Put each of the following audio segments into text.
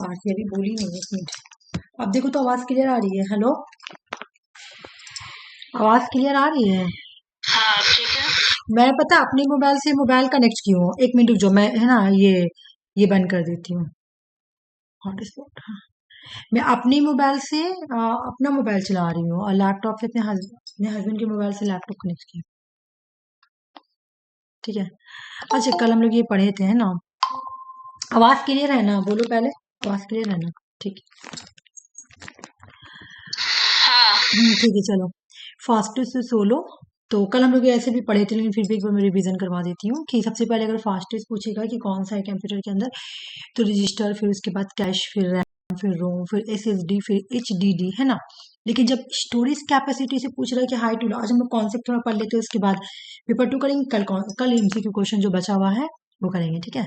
आरती अभी बोली नहीं, एक मिनट। अब देखो तो आवाज क्लियर आ रही है? हेलो, आवाज क्लियर आ रही है? हाँ ठीक है। मैं पता अपने मोबाइल से मोबाइल कनेक्ट की हूँ। एक मिनट रुक जाओ, मैं है ना ये बंद कर देती हूँ हॉटस्पॉट। हाँ, मैं अपने मोबाइल से अपना मोबाइल चला रही हूँ और लैपटॉप से अपने हस्बैंड के मोबाइल से लैपटॉप कनेक्ट किया। ठीक है। अच्छा, कल हम लोग ये पढ़े थे है ना। आवाज क्लियर है ना? बोलो पहले, आवाज क्लियर है ना? ठीक हाँ है, ठीक है, चलो। फास्टेस्ट से सोलो। तो कल हम लोग ये ऐसे भी पढ़े थे, लेकिन फिर भी एक बार मैं रिवीजन करवा देती हूँ कि सबसे पहले अगर फास्टेस्ट पूछेगा कि कौन सा है कंप्यूटर के अंदर, तो रजिस्टर, फिर उसके बाद कैश, फिर रैम, फिर रोम, फिर एसएसडी, फिर एचडीडी, है ना। लेकिन जब स्टोरेज कैपेसिटी से पूछ रहा है कि हाई टू लो, आज हम लोग कॉन्सेप्ट थोड़ा पढ़ लेते हैं, उसके बाद पेपर टू करेंगे। कल एमसीक्यू क्वेश्चन जो बचा हुआ है वो करेंगे, ठीक है।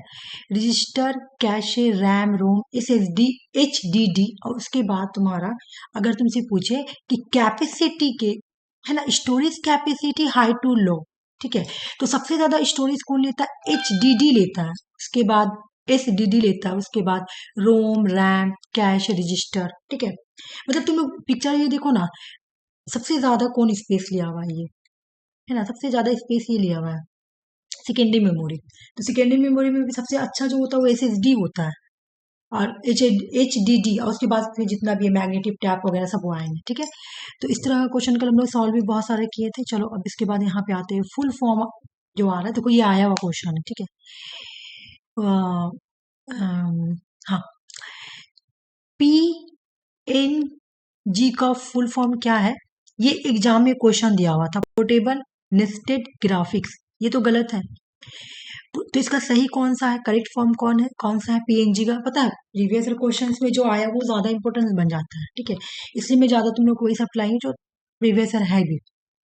रजिस्टर, कैशे, रैम, रोम, एसएसडी, एचडीडी, और उसके बाद तुम्हारा अगर तुमसे पूछे कि कैपेसिटी के, है ना, storage capacity high to low, ठीक है, तो सबसे ज्यादा स्टोरेज कौन लेता है? एचडीडी लेता है। उसके बाद एसडीडी लेता है। उसके बाद रोम, रैम, कैश, रजिस्टर, ठीक है। मतलब तुम लोग पिक्चर ये देखो ना, सबसे ज्यादा कौन स्पेस लिया हुआ है? ये है ना, सबसे ज्यादा स्पेस ये लिया हुआ है सेकेंडरी मेमोरी। तो सेकेंडरी मेमोरी में भी सबसे अच्छा जो होता है वो एसएसडी होता है, और एच डी डी, और उसके बाद फिर जितना भी मैग्नेटिक टैप वगैरह सब वो आएंगे, ठीक है। तो इस तरह का क्वेश्चन कल हम लोग सॉल्व भी बहुत सारे किए थे। चलो अब इसके बाद यहाँ पे आते हैं फुल फॉर्म जो आ रहा है। देखो ये आया हुआ क्वेश्चन है, ठीक है। अ, अम, हाँ, पी एन जी का फुल फॉर्म क्या है? ये एग्जाम में क्वेश्चन दिया हुआ था। पोर्टेबल नेस्टेड ग्राफिक्स, ये तो गलत है। तो इसका सही कौन सा है, करेक्ट फॉर्म कौन सा है पीएनजी का? पता है प्रीवियस क्वेश्चंस में जो आया वो ज्यादा इंपॉर्टेंस बन जाता है, ठीक है। इसलिए मैं ज्यादा तुम लोग को वही सब लाई जो प्रीवियस है भी,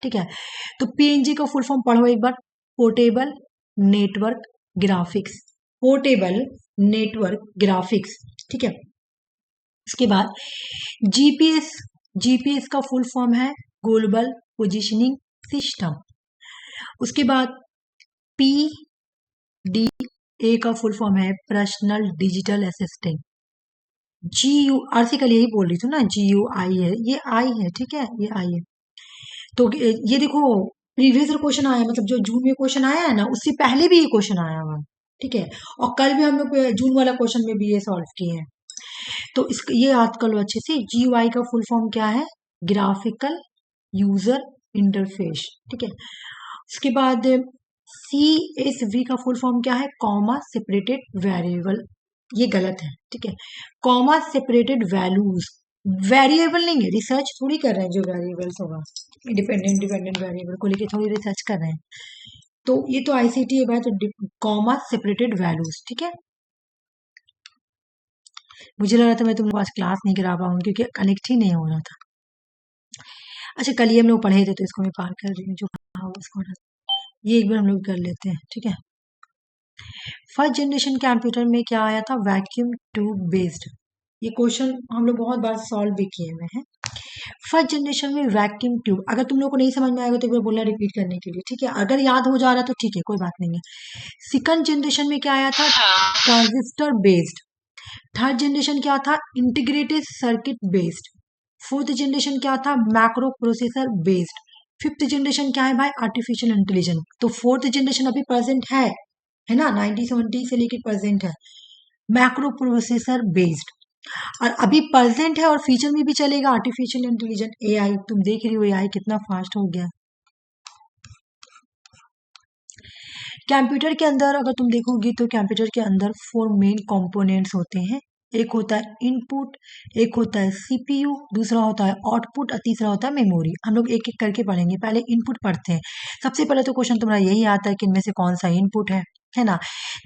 ठीक है। तो पीएनजी का फुल फॉर्म पढ़ो एक बार। Portable network graphics, portable network graphics, ठीक है। इसके बाद जीपीएस, जीपीएस का फुल फॉर्म है ग्लोबल पोजिशनिंग सिस्टम। उसके बाद पी डी ए का फुल फॉर्म है पर्सनल डिजिटल असिस्टेंट। जी यू, आर्टिकल यही बोल रही थी ना, जी यू आई है, ये आई है, ठीक है, ये आई है। तो ये देखो प्रीवियस क्वेश्चन आया, मतलब जो जून में क्वेश्चन आया है ना, उससे पहले भी ये क्वेश्चन आया हुआ है, ठीक है। और कल भी हम लोग जून वाला क्वेश्चन में भी ये सॉल्व किए हैं। तो इस ये आजकल अच्छे से, जी यू आई का फुल फॉर्म क्या है? ग्राफिकल यूजर इंटरफेस, ठीक है। उसके बाद सी एस वी का फुल फॉर्म क्या है? कॉमा सेपरेटेड वेरिएबल, ये गलत है, ठीक है। कॉमा सेपरेटेड वैल्यूज, वेरिएबल नहीं है, रिसर्च थोड़ी कर रहे हैं जो वेरिएबल्स होगा, इंडिपेंडेंट डिपेंडेंट वेरिएबल को लेके थोड़ी रिसर्च कर रहे हैं। तो ये तो आईसीटी है भाई, तो कॉमा सेपरेटेड वैल्यूज, ठीक है। मुझे लग रहा था मैं तुम लोग आज क्लास नहीं करा पाऊंगी क्योंकि कनेक्ट ही नहीं हो रहा था। अच्छा, कल ये हम लोग पढ़े थे तो इसको मैं पार कर रही हूँ, जो पढ़ा हुआ इसको ये एक बार हम लोग कर लेते हैं, ठीक है। फर्स्ट जनरेशन कंप्यूटर में क्या आया था? Vacuum tube based. ये क्वेश्चन हम लोग बहुत बार सॉल्व भी किए हुए हैं। फर्स्ट जनरेशन में वैक्यूम ट्यूब, अगर तुम लोग को नहीं समझ में आएगा तो एक बार बोलना रिपीट करने के लिए, ठीक है। अगर याद हो जा रहा है तो ठीक है, कोई बात नहीं है। सेकंड जनरेशन में क्या आया था? हाँ ट्रांजिस्टर बेस्ड। थर्ड जनरेशन क्या था? Integrated circuit based. Fourth generation क्या था? Macro processor based. Fifth generation क्या है भाई? Artificial intelligence. तो फोर्थ जनरेशन अभी प्रेजेंट है ना, 1970 से लेकर प्रेजेंट है, मैक्रो प्रोसेसर बेस्ड। और अभी प्रेजेंट है और फ्यूचर में भी चलेगा आर्टिफिशियल इंटेलिजेंस, एआई। तुम देख रही हो एआई कितना फास्ट हो गया। कंप्यूटर के अंदर अगर तुम देखोगी तो कंप्यूटर के अंदर 4 मेन कंपोनेंट्स होते हैं। एक होता है इनपुट, एक होता है सीपीयू, दूसरा होता है आउटपुट, और तीसरा होता है मेमोरी। हम लोग एक एक करके पढ़ेंगे, पहले इनपुट पढ़ते हैं। सबसे पहले तो क्वेश्चन तुम्हारा यही आता है कि इनमें से कौन सा इनपुट है ना।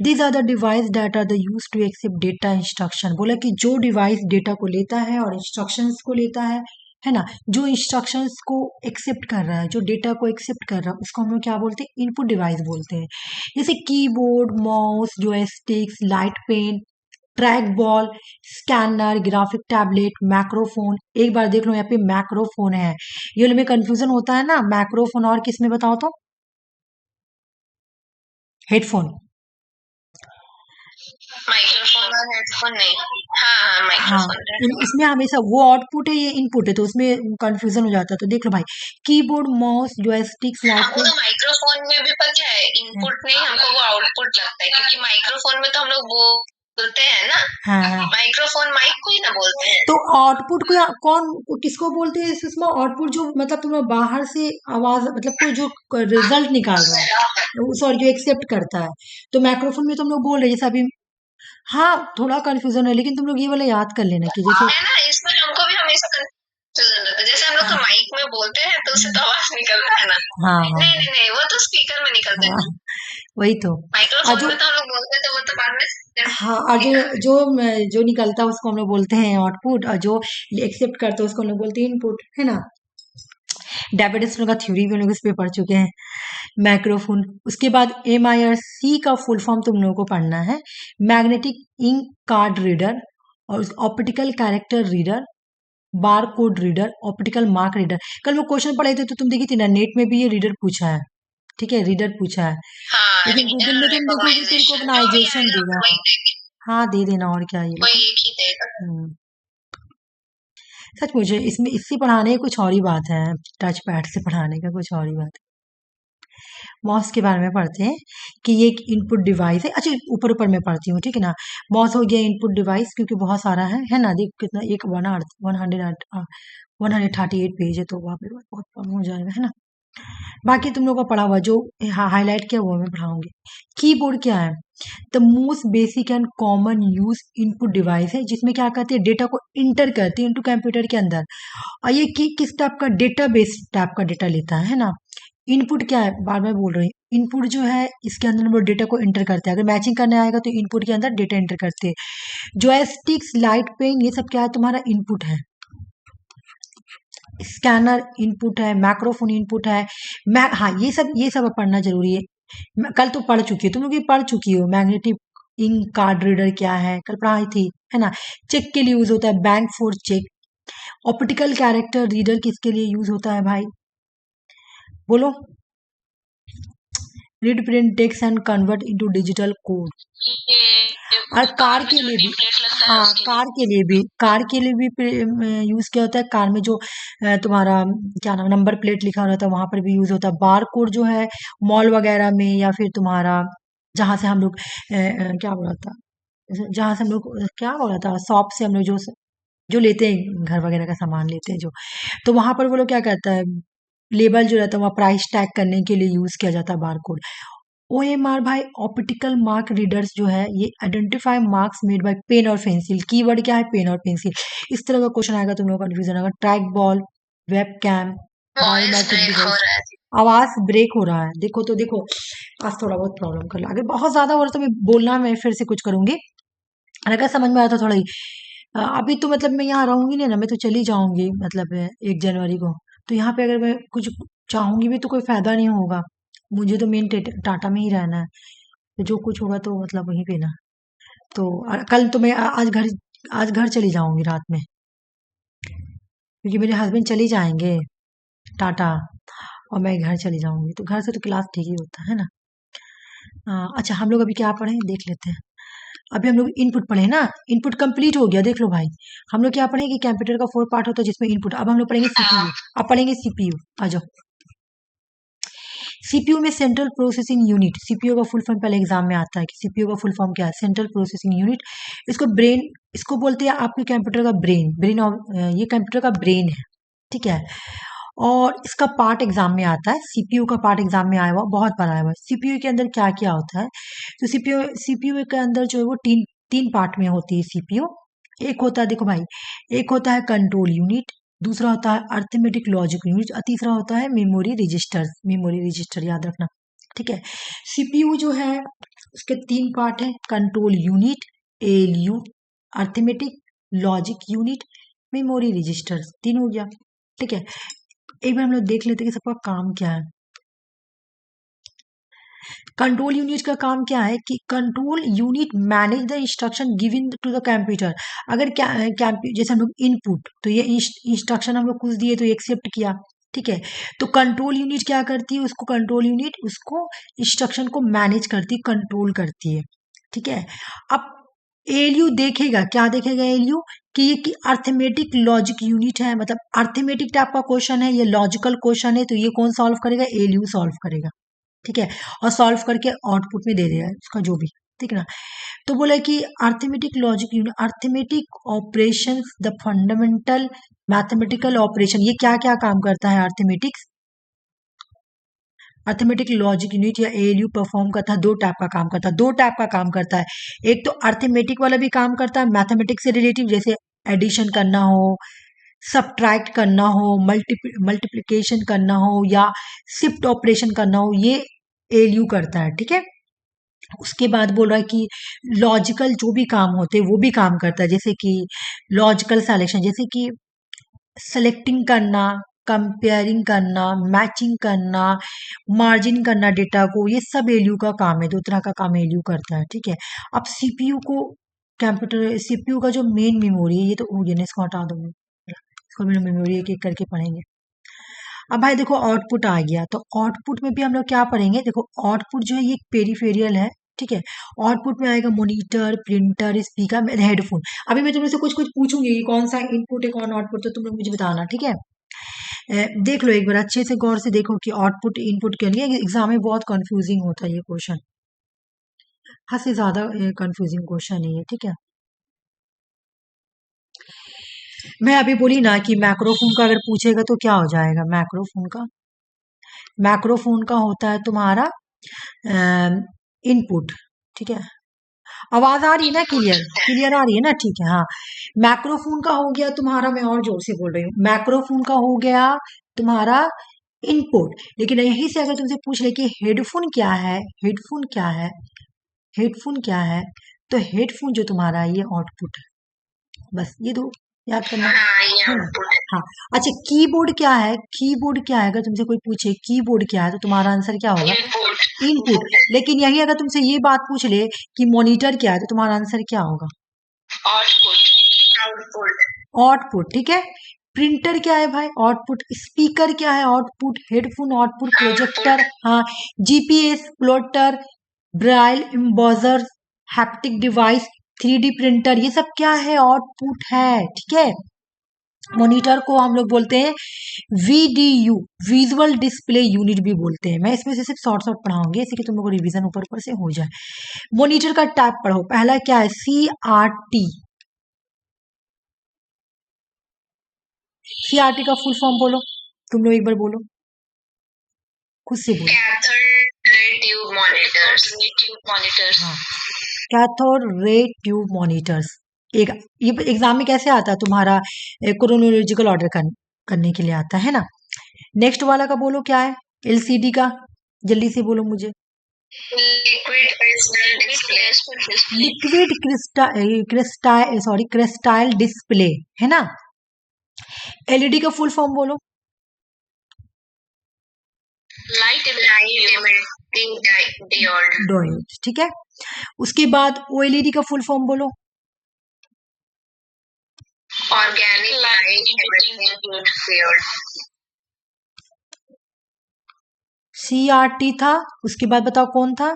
These are the device that are the use to accept data instruction. बोला कि जो डिवाइस डेटा को लेता है और इंस्ट्रक्शंस को लेता है ना, जो इंस्ट्रक्शंस को एक्सेप्ट कर रहा है, जो डेटा को एक्सेप्ट कर रहा है, उसको हम लोग क्या बोलते हैं? इनपुट डिवाइस बोलते हैं। जैसे keyboard, mouse, joysticks, light pen, track ball, scanner, graphic tablet, microphone. एक बार देख लो यहाँ पे मैक्रोफोन है, ये में कंफ्यूजन होता है ना, मैक्रोफोन और किस में बताओ तो? हेडफोन। माइक्रोफोन और हेडफोन नहीं। हाँ हाँ हाँ, माइक्रोफोन है। इसमें हमेशा वो आउटपुट है, ये इनपुट है, तो उसमें कंफ्यूजन हो जाता है। तो देख लो भाई, कीबोर्ड, माउस, जॉयस्टिक, स्लाइड हमको पे। तो माइक्रोफोन में भी पता है इनपुट नहीं, हमको वो आउटपुट लगता है, क्योंकि माइक्रोफोन में तो हम लोग बोलते हैं ना, हाँ हाँ, माइक्रोफोन माइक को ही ना बोलते हैं। तो आउटपुट को कौन, किसको बोलते हैं सुषमा? आउटपुट जो मतलब तुम्हें बाहर से आवाज, मतलब कोई जो रिजल्ट निकाल रहा है, सॉरी, जो एक्सेप्ट करता है। तो माइक्रोफोन में तुम लोग बोल रहे हैं जैसे अभी। हाँ, थोड़ा कंफ्यूजन है, लेकिन तुम लोग ये वाला याद कर लेना कि जैसे। है ना, इसमें हमको भी हमेशा कंफ्यूजन रहता है। जैसे हम लोग तो माइक में बोलते हैं तो उससे तो आवाज निकलता है ना। हाँ हाँ नहीं नहीं नहीं, वो तो स्पीकर में निकलते हैं। हाँ, वही तो। और माइक्रोफोन जो, में तो हम लोग बोलते थे, वो तो बाद में हाँ, और जो जो जो निकलता है उसको हम लोग बोलते हैं आउटपुट, और जो एक्सेप्ट करता है उसको हम लोग बोलते हैं इनपुट, है ना। डेविड का थ्योरी भी हम लोग इस पे पढ़ चुके हैं। माइक्रोफोन, उसके बाद MIRC का फुल फॉर्म तुम लोगों को पढ़ना है। मैग्नेटिक इंक कार्ड रीडर, और optical character reader, bar code reader, optical mark reader. कल वो क्वेश्चन पढ़े थे तो तुम देखी थी ना, नेट में भी ये रीडर पूछा है, ठीक है, रीडर पूछा है। हाँ, लेकिन रीडर गूगल में तुम देखोगे तो रिकॉग्नाइजेशन जो भी रिकॉग्नाइजेशन आएगा देगा। वही देगा, हाँ, दे देना, और क्या ये वही लोग। एक ही देगा। सच मुझे इसमें इससे पढ़ाने की कुछ और ही बात है, टच पैड से पढ़ाने का कुछ और ही बात है। माउस के बारे में पढ़ते हैं कि ये एक इनपुट डिवाइस है। अच्छा, ऊपर ऊपर मैं पढ़ती हूँ, ठीक है ना। माउस हो गया इनपुट डिवाइस, क्योंकि बहुत सारा है ना। देख कितना, एक 138 पेज है, तो वहाँ पे बहुत कम हो जाएगा, है ना। बाकी तुम लोग का पढ़ा हुआ जो हाईलाइट किया वो मैं पढ़ाऊंगी। कीबोर्ड क्या है? The most basic and common use input device है, जिसमें क्या करते हैं, डेटा को इंटर करते हैं इनटू कंप्यूटर के अंदर। और ये किस टाइप का, डेटा बेस टाइप का डेटा लेता है ना। इनपुट क्या है, बार बार बोल रही हूँ, इनपुट जो है इसके अंदर हम लोग डेटा को एंटर करते हैं। अगर मैचिंग करने आएगा तो इनपुट के अंदर डेटा एंटर करते हैं। जॉयस्टिक्स, लाइट पेन, ये सब क्या है, तुम्हारा इनपुट है। स्कैनर इनपुट है, मैक्रोफोन इनपुट है। हाँ, ये सब अब पढ़ना जरूरी है। कल तो पढ़ चुकी हो तुम लोग, ये पढ़ चुकी हो। मैग्नेटिक इंक कार्ड रीडर क्या है, कल पढ़ाई थी, है ना। चेक के लिए यूज होता है, bank for cheque. Optical character reader किसके लिए यूज होता है भाई, बोलो। Read, print, text and convert into digital code. और कार कार में के जो लिए भी, नेम प्लेट लगता है हाँ, उसके लिए। कार के लिए भी यूज किया होता है। कार में जो तुम्हारा क्या नाम, नंबर प्लेट लिखा रहता है, वहां पर भी यूज होता है। बार कोड जो है मॉल वगैरह में, या फिर तुम्हारा जहां से हम लोग क्या बोला था, जहां से हम लोग क्या बोला था, शॉप से हम लोग जो लेते हैं, घर वगैरह का सामान लेते हैं जो, तो वहां पर वो लोग क्या कहता है, लेबल जो रहता है वहाँ प्राइस टैग करने के लिए यूज किया जाता है बार कोड। OMR भाई, ऑप्टिकल मार्क रीडर्स जो है, ये identify marks made by pen और पेंसिल। कीवर्ड क्या है, पेन और पेंसिल। इस तरह का क्वेश्चन आएगा, तुम लोग कंफ्यूजन होगा। Track ball, webcam, voice biometric break हो डिवाइस। रहा है। आवाज ब्रेक हो रहा है, देखो तो देखो, आज थोड़ा बहुत प्रॉब्लम कर ला। अगर बहुत ज्यादा हो रहा है तो मैं बोलना, मैं फिर से कुछ करूंगी। और अगर समझ में आया तो थोड़ा ही, अभी तो मतलब मैं यहाँ रहूंगी नहीं ना, मैं तो चली जाऊंगी, मतलब 1 जनवरी को। तो यहाँ पे अगर मैं कुछ चाहूंगी भी तो कोई फायदा नहीं होगा। मुझे तो मेन टाटा में ही रहना है, तो जो कुछ होगा तो मतलब वहीं पे ना। तो कल तो मैं आज घर चली जाऊंगी रात में, क्योंकि मेरे हस्बैंड चले जाएंगे टाटा, और मैं घर चली जाऊंगी, तो घर से तो क्लास ठीक ही होता है ना। अच्छा, हम लोग अभी क्या पढ़े देख लेते हैं। अभी हम लोग इनपुट पढ़े ना, इनपुट कंप्लीट हो गया, देख लो भाई। हम लोग क्या पढ़े कि कंप्यूटर का 4 पार्ट होता है जिसमें इनपुट। अब हम लोग पढ़ेंगे सीपीयू। अब पढ़ेंगे सीपीयू, आ जाओ। सीपीयू में सेंट्रल प्रोसेसिंग यूनिट, सीपीयू का फुल फॉर्म पहले एग्जाम में आता है कि सीपीयू का फुल फॉर्म क्या है, सेंट्रल प्रोसेसिंग यूनिट। इसको ब्रेन, इसको बोलते हैं आपके कंप्यूटर का ब्रेन, ये कंप्यूटर का ब्रेन है, ठीक है। और इसका पार्ट एग्जाम में आता है, सीपीयू का पार्ट एग्जाम में आया हुआ, बहुत बार आया हुआ है। सीपीयू के अंदर क्या क्या होता है, तो सीपीयू के अंदर जो है वो तीन तीन पार्ट में होती है सीपीयू। एक होता है, देखो भाई, एक होता है कंट्रोल यूनिट, दूसरा होता है अर्थमेटिक लॉजिक यूनिट, और तीसरा होता है मेमोरी रजिस्टर, याद रखना, ठीक है। सीपीयू जो है उसके 3 पार्ट है, control unit, ALU, arithmetic logic unit, memory register, 3 हो गया, ठीक है। एक बार हम लोग देख लेते हैं कि सबका काम क्या है। कंट्रोल यूनिट का काम क्या है कि control unit manage the instruction given to the computer. अगर जैसे हम लोग इनपुट, तो ये इंस्ट्रक्शन हम लोग कुछ दिए तो एक्सेप्ट किया, ठीक है। तो कंट्रोल यूनिट क्या करती है, उसको इंस्ट्रक्शन को मैनेज करती है, कंट्रोल करती है, ठीक है। अब एएलयू देखेगा, क्या देखेगा एएलयू, कि ये कि अर्थमेटिक लॉजिक यूनिट है, मतलब अर्थमेटिक टाइप का क्वेश्चन है, ये लॉजिकल क्वेश्चन है, तो ये कौन सॉल्व करेगा, एएलयू सॉल्व करेगा। ठीक है, और सॉल्व करके आउटपुट में दे देगा उसका जो भी, ठीक है ना। तो बोला कि arithmetic logic unit, arithmetic operations the fundamental mathematical operation, ये क्या क्या काम करता है अर्थमेटिक्स, अर्थमेटिक लॉजिक यूनिट या एएलयू परफॉर्म करता है, दो टाइप का काम करता है, दो टाइप का काम करता है। एक तो अर्थमेटिक वाला भी काम करता है मैथमेटिक्स से रिलेटिव, जैसे एडिशन करना हो, सब्ट्रैक्ट करना हो, मल्टीप्लिकेशन करना हो, या शिफ्ट ऑपरेशन करना हो, ये एएलयू करता है। ठीक है, उसके बाद बोल रहा है कि लॉजिकल जो भी काम होते हैं वो भी काम करता है, जैसे कि लॉजिकल सिलेक्शन, जैसे कि सेलेक्टिंग करना, कंपेयरिंग करना, मैचिंग करना, मार्जिन करना डेटा को, ये सब एलयू का काम है, दो तरह का काम एलयू करता है। ठीक है, अब सीपीयू को, कंप्यूटर सीपीयू का जो मेन मेमोरी है, ये तो हो गया ना, इसको हटा दो, इसको मेन मेमोरी एक एक करके पढ़ेंगे। अब भाई देखो आउटपुट आ गया, तो आउटपुट में भी हम लोग क्या पढ़ेंगे, देखो आउटपुट जो है ये पेरिफेरियल है। ठीक है, आउटपुट में आएगा मॉनिटर, प्रिंटर, स्पीकर, हेडफोन। अभी मैं तुमसे से कुछ कुछ पूछूंगी कि कौन सा इनपुट है कौन आउटपुट, तो तुम लोग मुझे बताना। ठीक है, देख लो एक बार अच्छे से गौर से देखो कि आउटपुट इनपुट के लिए एग्जाम में बहुत कंफ्यूजिंग होता है ये क्वेश्चन, हद से ज्यादा कंफ्यूजिंग क्वेश्चन है ये। ठीक है, मैं अभी बोली ना कि मैक्रोफोन का अगर पूछेगा तो क्या हो जाएगा, मैक्रोफोन का, मैक्रोफोन का होता है तुम्हारा इनपुट। ठीक है, आवाज आ रही है ना, क्लियर क्लियर आ रही है ना, ठीक है। हाँ, मैक्रोफोन का हो गया तुम्हारा, मैं और जोर से बोल रही हूँ, मैक्रोफोन का हो गया तुम्हारा इनपुट। लेकिन यहीं से अगर तुमसे पूछ ले कि हेडफोन क्या है, हेडफोन क्या है, हेडफोन क्या है, तो हेडफोन जो तुम्हारा है ये आउटपुट है, बस ये दो याद करना हाँ, ये है ना। आउटपुट है। हाँ, अच्छा कीबोर्ड क्या है, कीबोर्ड क्या है, अगर तुमसे कोई पूछे कीबोर्ड क्या है तो तुम्हारा आंसर क्या होगा, इनपुट। इनपुट। लेकिन यही अगर तुमसे ये बात पूछ ले कि मॉनिटर क्या है तो तुम्हारा आंसर क्या होगा, आउटपुट। आउटपुट। आउटपुट। ठीक है, प्रिंटर क्या है भाई, आउटपुट। स्पीकर क्या है, आउटपुट। हेडफोन आउटपुट, प्रोजेक्टर, हाँ, GPS, plotter, braille, embosser, haptic device, 3D printer, ये सब क्या है, आउटपुट है। ठीक है, मॉनिटर को हम लोग बोलते हैं वीडीयू, विजुअल डिस्प्ले यूनिट भी बोलते हैं। मैं इसमें से सिर्फ शॉर्ट शॉर्ट पढ़ाऊंगी, इसी की तुम लोग को रिवीजन ऊपर ऊपर से हो जाए। मॉनिटर का टाइप पढ़ो, पहला क्या है, सीआरटी, सीआरटी का फुल फॉर्म बोलो, तुम लोग एक बार बोलो, खुद से बोलो। Cathode ray tube monitors. Monitors. हाँ, कैथोड रे ट्यूब मॉनिटर्स। एक ये एग्जाम में कैसे आता है तुम्हारा, क्रोनोलॉजिकल ऑर्डर करने के लिए आता है ना। नेक्स्ट वाला का बोलो क्या है, एलसीडी का, जल्दी से बोलो मुझे। Liquid crystal display. Liquid crystal, sorry crystal display, है ना। एलईडी का फुल फॉर्म बोलो, लाइट इमिटिंग डायोड। डायोड। ठीक है, उसके बाद ओएलईडी का फुल फॉर्म बोलो, organic light emitting diode. CRT था, उसके बाद बताओ कौन था,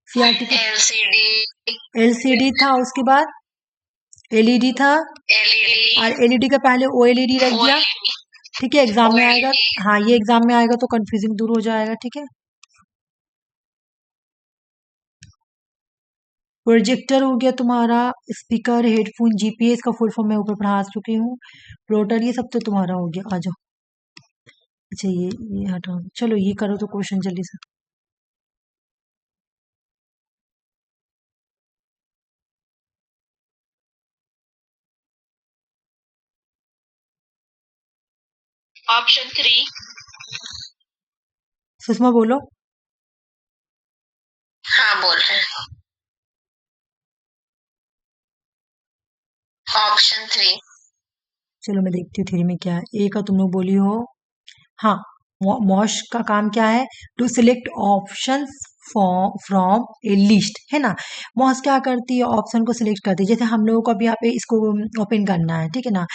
सीआरटी का एलसीडी। एलसीडी था, उसके बाद एलईडी था, एलईडी। और एलईडी का पहले ओएलईडी रख दिया। ठीक है, एग्जाम में आएगा, हाँ ये एग्जाम में आएगा तो कंफ्यूजिंग दूर हो जाएगा। ठीक है, प्रोजेक्टर हो गया तुम्हारा, स्पीकर, हेडफोन, जीपीएस का फुल फॉर्म मैं ऊपर पढ़ा चुकी हूँ, प्लोटर, ये सब तो तुम्हारा हो गया। आ जाओ, अच्छा ये हटाओ, चलो ये करो तो क्वेश्चन जल्दी से। ऑप्शन 3। सुषमा बोलो। हाँ, बोल रहे हैं। ऑप्शन 3। चलो मैं देखती हूँ थ्योरी में क्या है। ए का तुम लोग बोली हो, हाँ, मॉश का काम क्या है, to select option from a list, है ना। मॉस क्या करती है, ऑप्शन को सिलेक्ट करती है, जैसे हम लोगों को अभी यहाँ पे इसको ओपन करना है, ठीक है ना,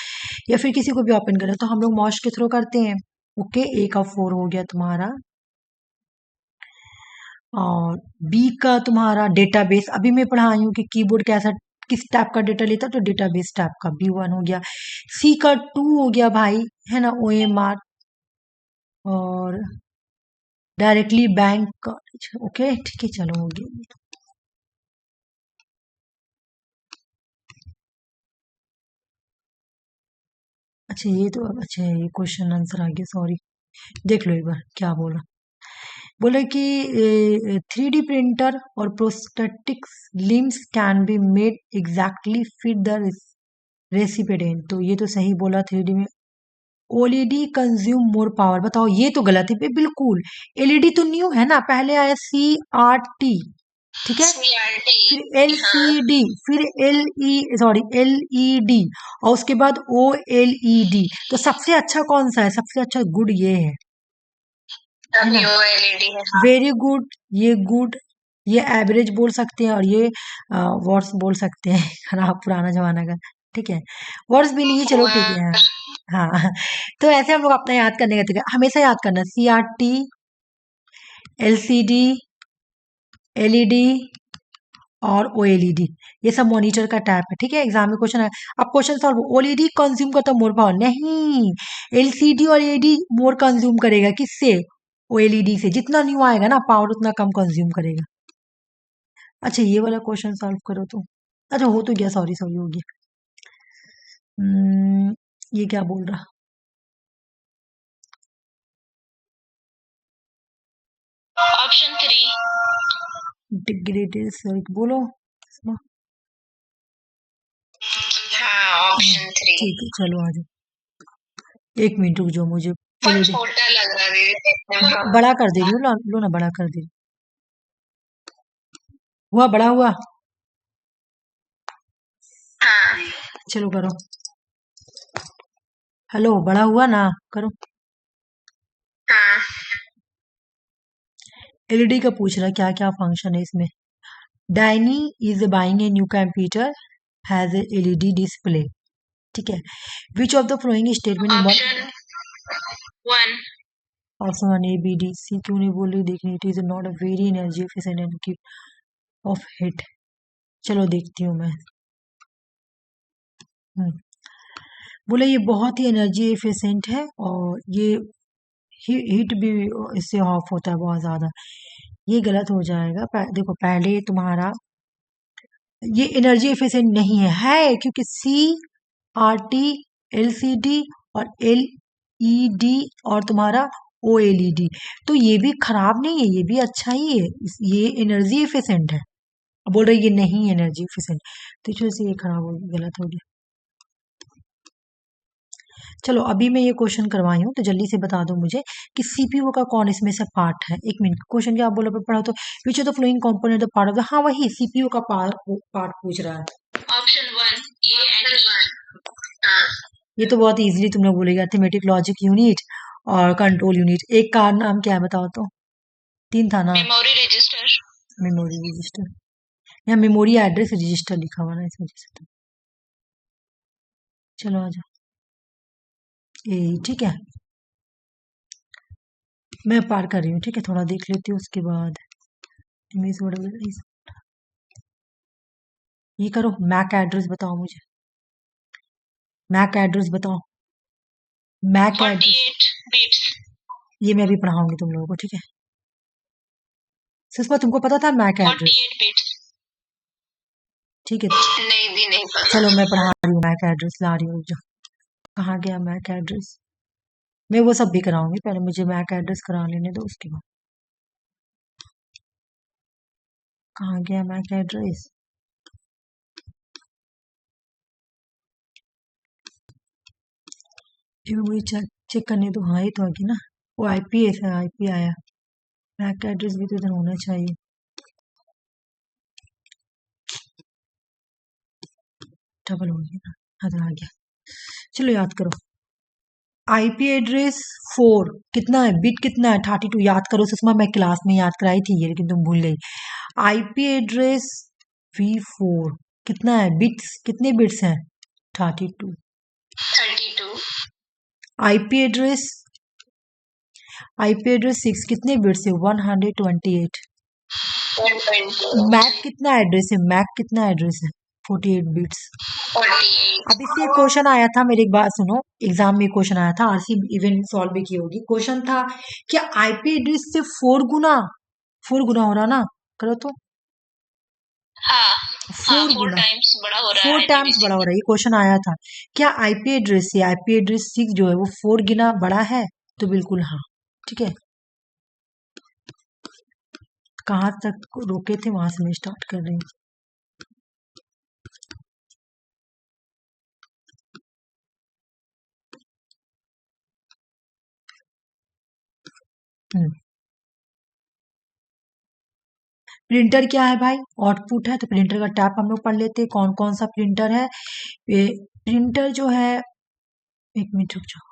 या फिर किसी को भी ओपन करना है तो हम लोग मॉश के थ्रू करते हैं। ओके, ए का 4 हो गया तुम्हारा। और बी का तुम्हारा डेटाबेस, अभी मैं पढ़ाई हूँ कि कीबोर्ड कैसा किस टाइप का डेटा लेता, तो डेटाबेस टाइप का B1 हो गया। सी का 2 हो गया भाई, है ना, OMR और डायरेक्टली बैंक। ओके ठीक है, चलो हो गया। अच्छा ये तो अच्छा है, ये क्वेश्चन आंसर आ गया, सॉरी, देख लो एक बार क्या बोल रहा। बोले कि 3D प्रिंटर और prosthetics limbs can be made exactly fit the recipient, तो ये तो सही बोला। 3D में ओएलईडी कंज्यूम मोर पावर, बताओ ये तो गलत है बिल्कुल। एलईडी तो न्यू है ना, पहले आया CRT, ठीक है, CRT। फिर हाँ, LCD, फिर LED और उसके बाद OLED। तो सबसे अच्छा कौन सा है, सबसे अच्छा गुड ये है अभी ना, OLED है। वेरी गुड, ये गुड, ये एवरेज बोल सकते हैं और ये वर्स बोल सकते हैं खराब पुराना जमाना का, ठीक है, वर्स भी नहीं है, चलो ठीक है। पुअर। हाँ तो ऐसे हम लोग अपना याद करने का तरीका हमेशा याद करना, CRT, LCD, LED और OLED, ये सब मॉनिटर का टाइप है, ठीक है। एग्जाम में क्वेश्चन है, अब क्वेश्चन सॉल्व, OLED कंज्यूम करता मोर पावर नहीं, LCD और LED मोर कंज्यूम करेगा, किससे, OLED से, जितना न्यू आएगा ना पावर उतना कम कंज्यूम करेगा। अच्छा ये वाला क्वेश्चन सॉल्व करो तो, अच्छा हो तो गया, सॉरी सॉरी हो गया। ये क्या बोल रहा, ऑप्शन 3। डिग्रेडेड सर बोलो। हाँ, ऑप्शन 3। ठीक है चलो आ जाओ, 1 मिनट रुक जाओ, मुझे बहुत LED छोटा लग रहा है दीदी देखने में। हाँ। बड़ा कर दे रही हूँ, लो ना बड़ा कर दे रही हुआ, बड़ा हुआ, हाँ। चलो करो, हेलो बड़ा हुआ ना, करो। हाँ। LED का पूछ रहा है क्या क्या फंक्शन है इसमें। Diane is buying a new computer has a LED display, ठीक है, which of the following statement is not, option 1। Option 1 ABDC क्यों नहीं बोल रही, देखनी, it is not a very energy efficient and keep off hit, चलो देखती हूँ मैं। बोले ये बहुत ही एनर्जी एफिशिएंट है और ये हीट भी इससे ऑफ होता है बहुत ज्यादा, ये गलत हो जाएगा। देखो पहले तुम्हारा ये एनर्जी एफिशिएंट नहीं है क्योंकि CRT, LCD और LED और तुम्हारा OLED, तो ये भी खराब नहीं है, ये भी अच्छा ही है, ये एनर्जी एफिशिएंट है। अब बोल रहे ये नहीं एनर्जी एफिशिएंट, तो इस वजह से ये खराब हो गया, गलत हो गया। चलो अभी मैं ये क्वेश्चन करवाई हूँ तो जल्दी से बता दो मुझे कि CPU का कौन इसमें से पार्ट है। 1 मिनट, क्वेश्चन क्या आप बोलो पढ़ो तो, विच of the flowing component the part of the, हाँ वही CPU का पार्ट पूछ रहा है। ऑप्शन 1 ए एंड ई। हाँ। ये तो बहुत इजीली तुम लोग बोलेगा, अर्थमेटिक लॉजिक यूनिट और कंट्रोल यूनिट। एक का नाम क्या है बताओ तो, 3 था ना, मेमोरी रजिस्टर। मेमोरी रजिस्टर, या मेमोरी एड्रेस रजिस्टर लिखा हुआ ना इस वजह से तो। चलो आ जाओ, ये ठीक है, मैं पार कर रही हूँ, ठीक है, थोड़ा देख लेती हूँ उसके बाद। ये करो, मैक एड्रेस बताओ मुझे, मैक एड्रेस बताओ, मैक एड्रेस, 48 बिट्स। ये मैं अभी पढ़ाऊंगी तुम लोगों को, ठीक है। सुषमा तुमको पता था मैक एड्रेस, 48 बिट्स। ठीक है, नहीं दी, नहीं पता। चलो मैं पढ़ा रही हूँ, मैक एड्रेस ला रही हूँ, रुक जाओ। कहाँ गया मैक एड्रेस, मैं वो सब भी कराऊंगी, पहले मुझे मैक एड्रेस करा लेने दो उसके बाद। कहाँ गया मैक एड्रेस, ये मुझे चेक करने दो, हाँ ये तो आगे ना, वो IPS है, IP आया, मैक एड्रेस भी तो इधर होना चाहिए। डबल हो गया ना, इधर आ गया, चलो याद करो। IP एड्रेस 4 कितना है, बिट कितना है, 32, याद करो सुषमा, मैं क्लास में याद कराई थी ये, लेकिन तुम भूल गई। IP एड्रेस V4 कितना है, बिट्स कितने बिट्स हैं, 32। 32। IP एड्रेस 6 कितने बिट्स है, 128। 1.2 मैक कितना एड्रेस है, मैक कितना एड्रेस है? 48 बिट्स। 48 अब इससे क्वेश्चन आया था, मेरी एक बात सुनो, एग्जाम में क्वेश्चन आया था, आरसी इवन सॉल्व भी की होगी। क्वेश्चन था क्या आईपी एड्रेस से 4 गुना हो रहा ना, करो तो हाँ हाँ 4 4 गुना, टाइम्स बड़ा हो रहा 4 है टाइम्स बड़ा हो रहा है। ये क्वेश्चन आया था, क्या आईपी एड्रेस से आईपी एड्रेस 6 जो है वो 4 गुना बड़ा है? तो बिल्कुल हाँ, ठीक है। कहाँ तक रोके थे वहां से मैं स्टार्ट कर रही हूँ। प्रिंटर क्या है भाई? आउटपुट है, तो प्रिंटर का टैप हम लोग पढ़ लेते हैं, कौन कौन सा प्रिंटर है। ये प्रिंटर जो है, एक मिनट रुक जाओ।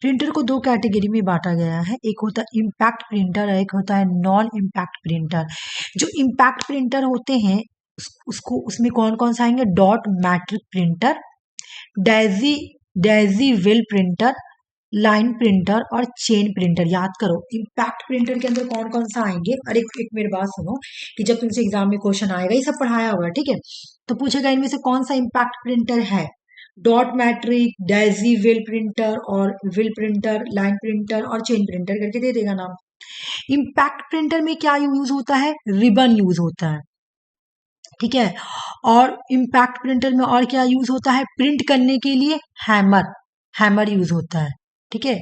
प्रिंटर को दो कैटेगरी में बांटा गया है, एक होता है इम्पैक्ट प्रिंटर, एक होता है नॉन इम्पैक्ट प्रिंटर। जो इम्पैक्ट प्रिंटर होते हैं उसको उसमें कौन कौन सा आएंगे? Dot matrix printer, Daisy Daisy well printer, line printer और चेन प्रिंटर। याद करो इम्पैक्ट प्रिंटर के अंदर कौन कौन सा आएंगे। और एक मेरी बात सुनो कि जब तुमसे एग्जाम में क्वेश्चन आएगा, ये सब पढ़ाया होगा ठीक है, तो पूछेगा इनमें से कौन सा इम्पैक्ट प्रिंटर है। Dot matric, Daisy will printer और विल प्रिंटर, लाइन प्रिंटर और चेन प्रिंटर करके दे देगा नाम। इम्पैक्ट प्रिंटर में क्या यूज होता है? रिबन यूज होता है, ठीक है। और इम्पैक्ट प्रिंटर में और क्या यूज होता है? प्रिंट करने के लिए हैमर, हैमर यूज होता है, ठीक है।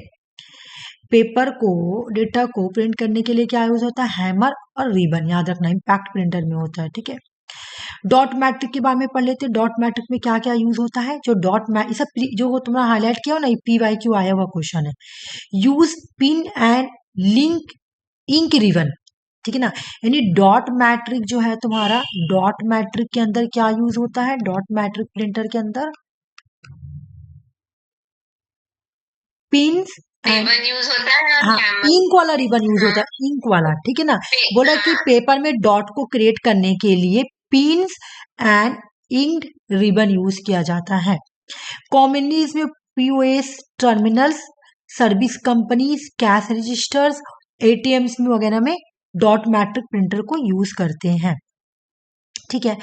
पेपर को, डेटा को प्रिंट करने के लिए क्या यूज होता है? हैमर और रिबन, याद रखना इम्पैक्ट प्रिंटर में होता है, ठीक है। डॉट मैट्रिक के बारे में पढ़ लेते हैं। डॉट मैट्रिक में क्या क्या यूज होता है? जो डॉट मै ये सब जो तुम्हारा हाईलाइट किया हो ना, PYQ आया हुआ क्वेश्चन है। Use pin and link ink ribbon, ठीक है ना। यानी डॉट मैट्रिक जो है तुम्हारा, डॉट मैट्रिक के अंदर क्या यूज होता है? डॉट मैट्रिक प्रिंटर के अंदर पिन एंड, रिबन यूज होता है और हाँ, हैमर। इंक वाला रिबन यूज होता हाँ है, इंक वाला, ठीक है ना। बोला कि हाँ पेपर में डॉट को क्रिएट करने के लिए pins and ink ribbon use किया जाता है। कॉमनली इसमें POS terminals, service companies, cash registers, ATMs में वगैरह में डॉट मैट्रिक प्रिंटर को यूज करते हैं, ठीक है।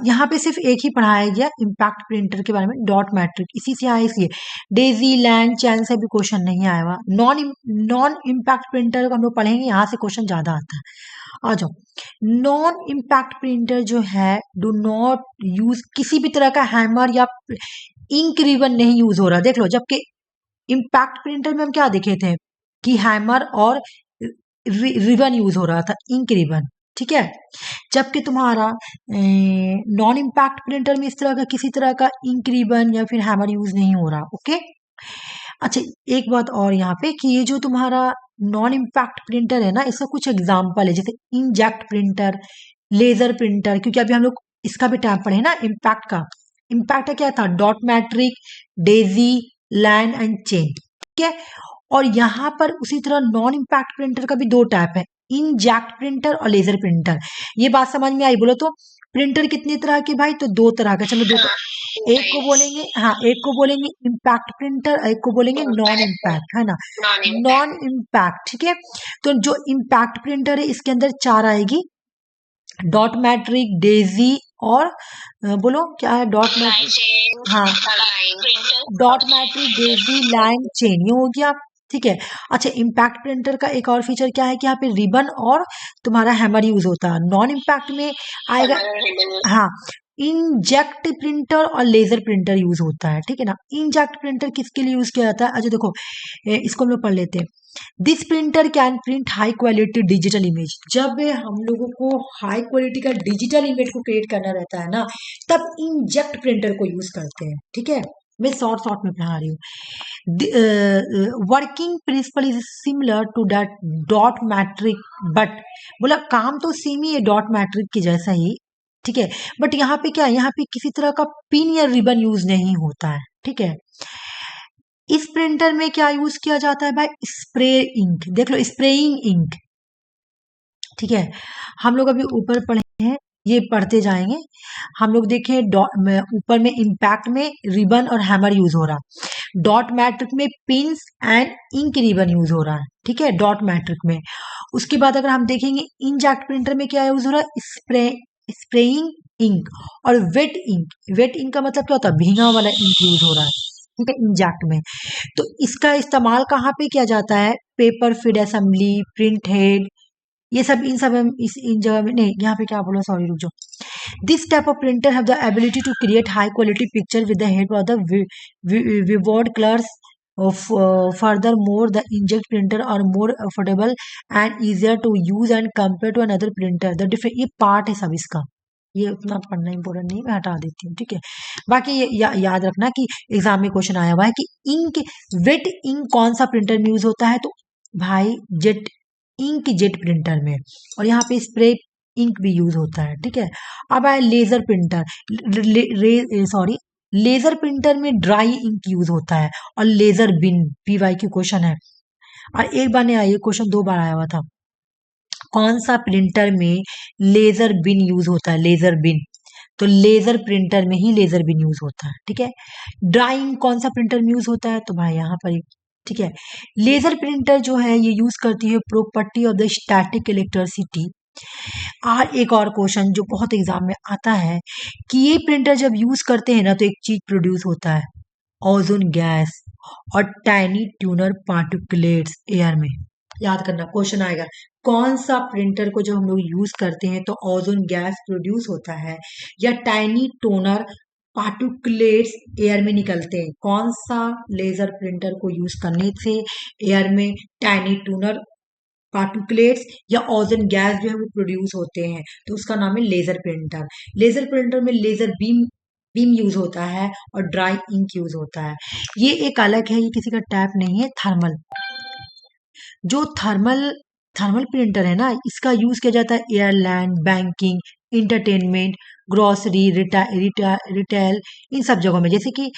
यहाँ पे सिर्फ एक ही पढ़ाया गया इम्पैक्ट प्रिंटर के बारे में, डॉट मैट्रिक, इसी से आया इसलिए। डेजी, लैंड, चैन से भी क्वेश्चन नहीं आया हुआ। नॉन इम्पैक्ट प्रिंटर को हम लोग पढ़ेंगे, यहाँ से क्वेश्चन ज्यादा आता है। आ जाओ, नॉन इम्पैक्ट प्रिंटर जो है, डू नॉट यूज किसी भी तरह का हैमर या इंक रिबन नहीं यूज हो रहा, देख लो। जबकि इम्पैक्ट प्रिंटर में हम क्या देखे थे कि हैमर और रिबन यूज हो रहा था, इंक रिबन, ठीक है। जबकि तुम्हारा नॉन इम्पैक्ट प्रिंटर में इस तरह का किसी तरह का इंक रिबन या फिर हैमर यूज नहीं हो रहा, ओके। अच्छा, एक बात और यहाँ पे कि ये जो तुम्हारा नॉन इम्पैक्ट प्रिंटर है ना, इसका कुछ एग्जाम्पल है, जैसे इंकजेट प्रिंटर, लेजर प्रिंटर, क्योंकि अभी हम लोग इसका भी टैब पढ़े ना इम्पैक्ट का। इम्पैक्ट का क्या था? Dot matric, Daisy, land and chain, ठीक है। और यहाँ पर उसी तरह नॉन इम्पैक्ट प्रिंटर का भी दो टाइप है, इंकजेट प्रिंटर और लेजर प्रिंटर। ये बात समझ में आई? बोलो तो प्रिंटर कितनी तरह के भाई? तो दो तरह का, चलो दो हाँ एक को बोलेंगे, हाँ, एक को बोलेंगे इम्पैक्ट प्रिंटर, एक को बोलेंगे नॉन इम्पैक्ट इम्पैक्ट, है ना। नॉन नॉन इम्पैक्ट इम्पैक्ट, ठीक है। तो जो इम्पैक्ट प्रिंटर है इसके अंदर चार आएगी, डॉट मैट्रिक, डेजी और बोलो क्या है? डॉट लाइन मैट्रिक, चेन हाँ, line printer dot matric, Daisy, line, chain, ये हो गया, ठीक है। अच्छा, इम्पैक्ट प्रिंटर का एक और फीचर क्या है कि यहाँ पे रिबन और तुम्हारा हैमर यूज होता है। नॉन इम्पैक्ट में आएगा, रिबन हाँ, इंजेक्ट प्रिंटर और लेजर प्रिंटर यूज होता है, ठीक है ना। इंजेक्ट प्रिंटर किसके लिए यूज किया जाता है? अच्छा देखो, इसको हम लोग पढ़ लेते हैं। This printer can print high quality digital image. जब हम लोगों को हाई क्वालिटी का डिजिटल इमेज को क्रिएट करना रहता है ना, तब इंजेक्ट प्रिंटर को यूज करते हैं, ठीक है। मैं शॉर्ट शॉर्ट में पढ़ा रही हूँ। Working principle is similar to that dot matrix, but बोला काम तो सेम ही है डॉट मैट्रिक की जैसा ही, ठीक है। बट यहाँ पे क्या है? यहाँ पे किसी तरह का पिन या रिबन यूज नहीं होता है, ठीक है। इस प्रिंटर में क्या यूज किया जाता है भाई? स्प्रे इंक, देख लो, स्प्रेइंग इंक, ठीक है। हम लोग अभी ऊपर पढ़े हैं, ये पढ़ते जाएंगे। हम लोग देखें ऊपर में इम्पैक्ट में रिबन और हैमर यूज हो रहा। डॉट मैट्रिक में pins and ink ribbon use हो रहा है, ठीक है, डॉट मैट्रिक में। उसके बाद अगर हम देखेंगे इंकजेट प्रिंटर में क्या यूज हो रहा है, स्प्रेइंग इंक और वेट इंक। वेट इंक का मतलब क्या होता है, भीगा वाला इंक यूज हो रहा है, ठीक है, इंकजेट में। तो इसका इस्तेमाल कहाँ पे किया जाता है, paper feed assembly, print head, ये सब इन सब इन जगह में नहीं, यहाँ पे क्या बोला, सॉरी रुक जाओ। This type of printer have the ability to create high quality picture with the help of the vivid colours of furthermore the inkjet printer are more affordable and easier to use and compare to another printer the different, ये part है सब इसका, ये उतना पढ़ना important नहीं, मैं हटा देती हूँ, ठीक है। बाकी ये याद रखना कि एग्जाम में क्वेश्चन आया हुआ है कि इंक वेट इंक कौन सा प्रिंटर में यूज होता है, तो भाई जेट इंक जेट प्रिंटर में, और यहाँ पे स्प्रे इंक भी यूज होता है, ठीक है। अब आए laser printer, sorry laser printer में ड्राई इंक यूज होता है, और लेजर बिन, पीवाई की क्वेश्चन है, और एक बार नहीं आया, ये क्वेश्चन 2 बार आया हुआ था। कौन सा प्रिंटर में लेजर बिन यूज होता है, लेजर बिन, तो लेजर प्रिंटर में ही लेजर बिन यूज होता है, ठीक है। ड्राइंग कौन सा प्रिंटर में यूज होता है, तो भाई यहाँ पर, ठीक है। लेजर प्रिंटर जो है ये यूज करती है property of the static electricity. और एक और क्वेश्चन जो बहुत एग्जाम में आता है कि ये प्रिंटर जब यूज करते हैं ना तो एक चीज प्रोड्यूस होता है, ओजोन गैस और टाइनी ट्यूनर पार्टिकुलेट्स एयर में। याद करना, क्वेश्चन आएगा कौन सा प्रिंटर को जब हम लोग यूज करते हैं तो ओजोन गैस प्रोड्यूस होता है या टाइनी टोनर पार्टिकुलेट्स एयर में निकलते हैं, कौन सा लेजर प्रिंटर को यूज करने से एयर में टाइनी टूनर पार्टिकुलेट्स या ओजोन गैस जो है वो प्रोड्यूस होते हैं, तो उसका नाम है लेजर प्रिंटर। लेजर प्रिंटर में लेजर बीम बीम यूज होता है और ड्राई इंक यूज होता है। ये एक अलग है, ये किसी का टैप नहीं है, थर्मल। जो थर्मल थर्मल प्रिंटर है ना, इसका यूज किया जाता है airline, banking, entertainment, grocery, retail, इन सब जगहों में। जैसे कि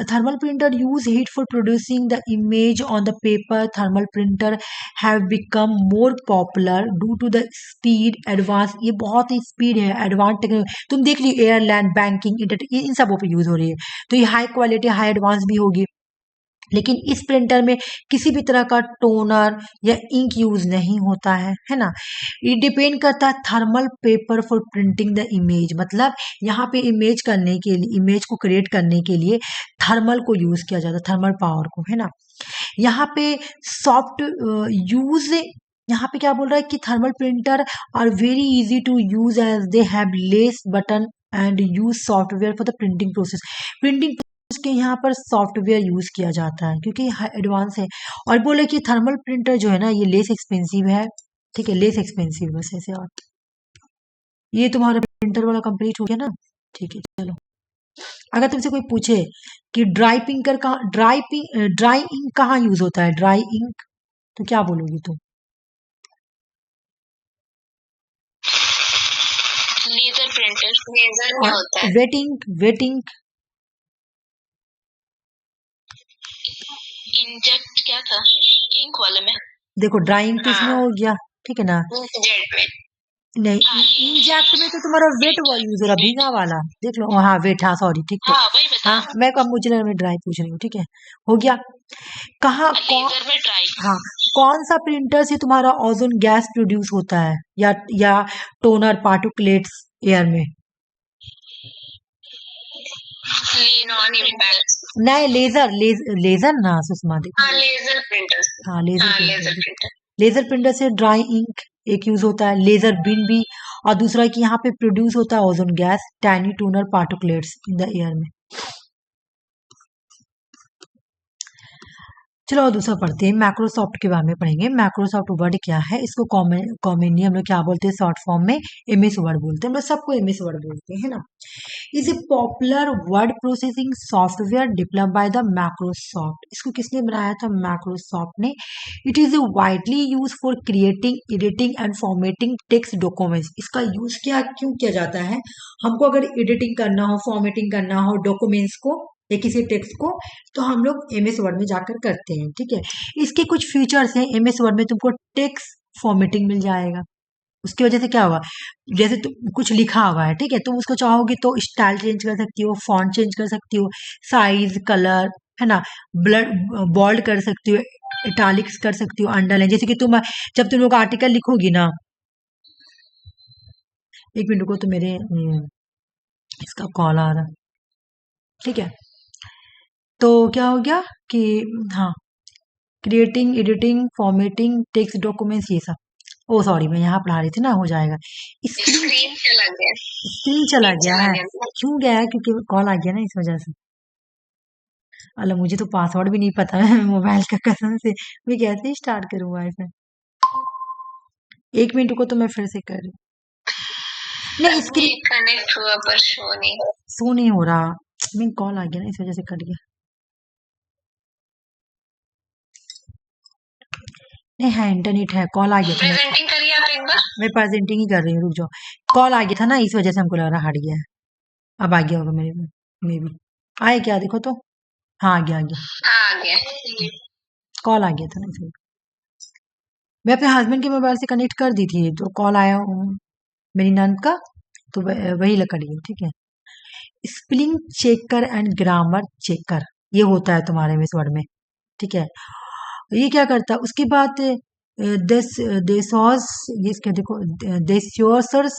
thermal printer use heat for producing the image on the paper. Thermal printer have become more popular due to the speed advance, ये बहुत ही स्पीड है, एडवांस टेक्नोलॉजी, तुम देख ली एयरलाइन, बैंकिंग, इन सबों पे यूज हो रही है, तो ये हाई क्वालिटी हाई एडवांस भी होगी। लेकिन इस प्रिंटर में किसी भी तरह का टोनर या इंक यूज नहीं होता है ना। ये डिपेंड करता है thermal paper for printing the image, मतलब यहाँ पे इमेज करने के लिए, इमेज को क्रिएट करने के लिए थर्मल को यूज किया जाता है, थर्मल पावर को, है ना। यहाँ पे सॉफ्ट यूज, यहाँ पे क्या बोल रहा है कि thermal printer are very easy to use as they have less button and use software for the printing process. Printing के यहाँ पर सॉफ्टवेयर यूज किया जाता है क्योंकि एडवांस है। और बोले कि थर्मल प्रिंटर जो है ना ये लेस एक्सपेंसिव है, ठीक है, लेस एक्सपेंसिव, बस ऐसे। और ये तुम्हारा प्रिंटर वाला कंप्लीट हो गया ना, ठीक है। चलो, अगर तुमसे कोई पूछे कि ड्राई इंक कहाँ यूज होता है, ड्राई इंक, तो क्या बोलोगी तुम? लेजर प्रिंटर, लेजर में होता है। Wet ink, wet ink, inkjet क्या था, इंक वाले में। देखो ड्राई इंक तो इसमें हो गया, ठीक है ना। इंकजेट में नहीं, इंजेक्ट में तो तुम्हारा वेट यूज हो रहा, भीगा वाला, देख लो। हाँ वेट, हाँ सॉरी, ठीक है। हाँ वही बता, हाँ मैं कब मुझे लगा मैं ड्राई पूछ रही हूँ, ठीक है, हो गया। कहाँ लेजर में ड्राई। हाँ, कौन सा प्रिंटर से तुम्हारा ओजोन गैस प्रोड्यूस होता है या टोनर पार्टिकुलेट्स एयर में? नॉन इम्पैक्ट, नहीं, लेजर ना सुषमा, देखो। हाँ लेजर प्रिंटर, हाँ हाँ laser laser printer, printer. Laser printer से ड्राई इंक एक यूज होता है, लेजर बिन भी, और दूसरा कि यहाँ पे प्रोड्यूस होता है ozone gas, tiny tuner particulates in the air में। चलो और दूसरा पढ़ते हैं, माइक्रोसॉफ्ट के बारे में पढ़ेंगे। माइक्रोसॉफ्ट वर्ड क्या है, इसको कॉमनली हम लोग क्या बोलते हैं, शॉर्ट फॉर्म में एमएस वर्ड बोलते हैं, हम लोग सबको एमएस वर्ड बोलते हैं, है ना। Is a popular word processing software developed by the Microsoft. इसको किसने बनाया था, माइक्रोसॉफ्ट ने। It is A widely use for creating, editing and formatting text documents. इसका यूज क्यों किया जाता है, हमको अगर एडिटिंग करना हो, फॉर्मेटिंग करना हो डॉक्यूमेंट्स को या किसी टेक्स्ट को, तो हम लोग एमएस वर्ड में जाकर करते हैं, ठीक है। इसके कुछ फीचर्स हैं, एमएस वर्ड में तुमको टेक्स्ट फॉर्मेटिंग मिल जाएगा। उसकी वजह से क्या होगा, जैसे तुम कुछ लिखा हुआ है, ठीक है, तुम उसको चाहोगे तो स्टाइल चेंज कर सकती हो, फॉन्ट चेंज कर सकती हो, साइज, कलर, है ना। ब्लड बोल्ड कर सकती हो, इटालिक्स कर सकती हो, अंडरलाइन, जैसे कि जब तुम लोग आर्टिकल लिखोगी ना, एक मिनट को, तो मेरे इसका कॉल आ रहा है, ठीक है। तो क्या हो गया कि हाँ, creating, editing, formatting, text documents, ये सब। ओ सॉरी, मैं यहाँ पढ़ा रही थी ना, हो जाएगा। स्क्रीन चला गया, स्क्रीन चला गया है। क्यों गया है? क्योंकि कॉल आ गया ना, इस वजह से। अल्लाह, मुझे तो पासवर्ड भी नहीं पता है मोबाइल का, कसम से। मैं कैसे स्टार्ट करूँ वाईफाई? एक मिनट को, तो मैं फिर से कर रही हूँ। नहीं, स्क्रीन कनेक्ट हुआ पर शो नहीं हो रहा। मैं कॉल आ गया ना, इस वजह से कट गया। नहीं है, इंटरनेट है, कॉल आ गया था। प्रेजेंटिंग करिए आप एक बार। मैं प्रेजेंटिंग ही कर रही हूँ, रुक जाओ। कॉल आ गया था ना, इस वजह से हमको लग रहा हट गया है। अब आ गया होगा मेरे में भी। आए क्या, देखो तो। हाँ, आ गया, आ गया। आ गया। कॉल आ गया था ना, इसलिए। मैं अपने हस्बैंड के मोबाइल से कनेक्ट कर दी थी, तो कॉल आया मेरी नंद का, तो वही लकड़ी है, ठीक है। Spelling checker and grammar checker, ये होता है तुम्हारे में इस वर्ड में, ठीक है। ये क्या करता है उसके बाद, दिस देसॉस, ये क्या देखो, thesauruses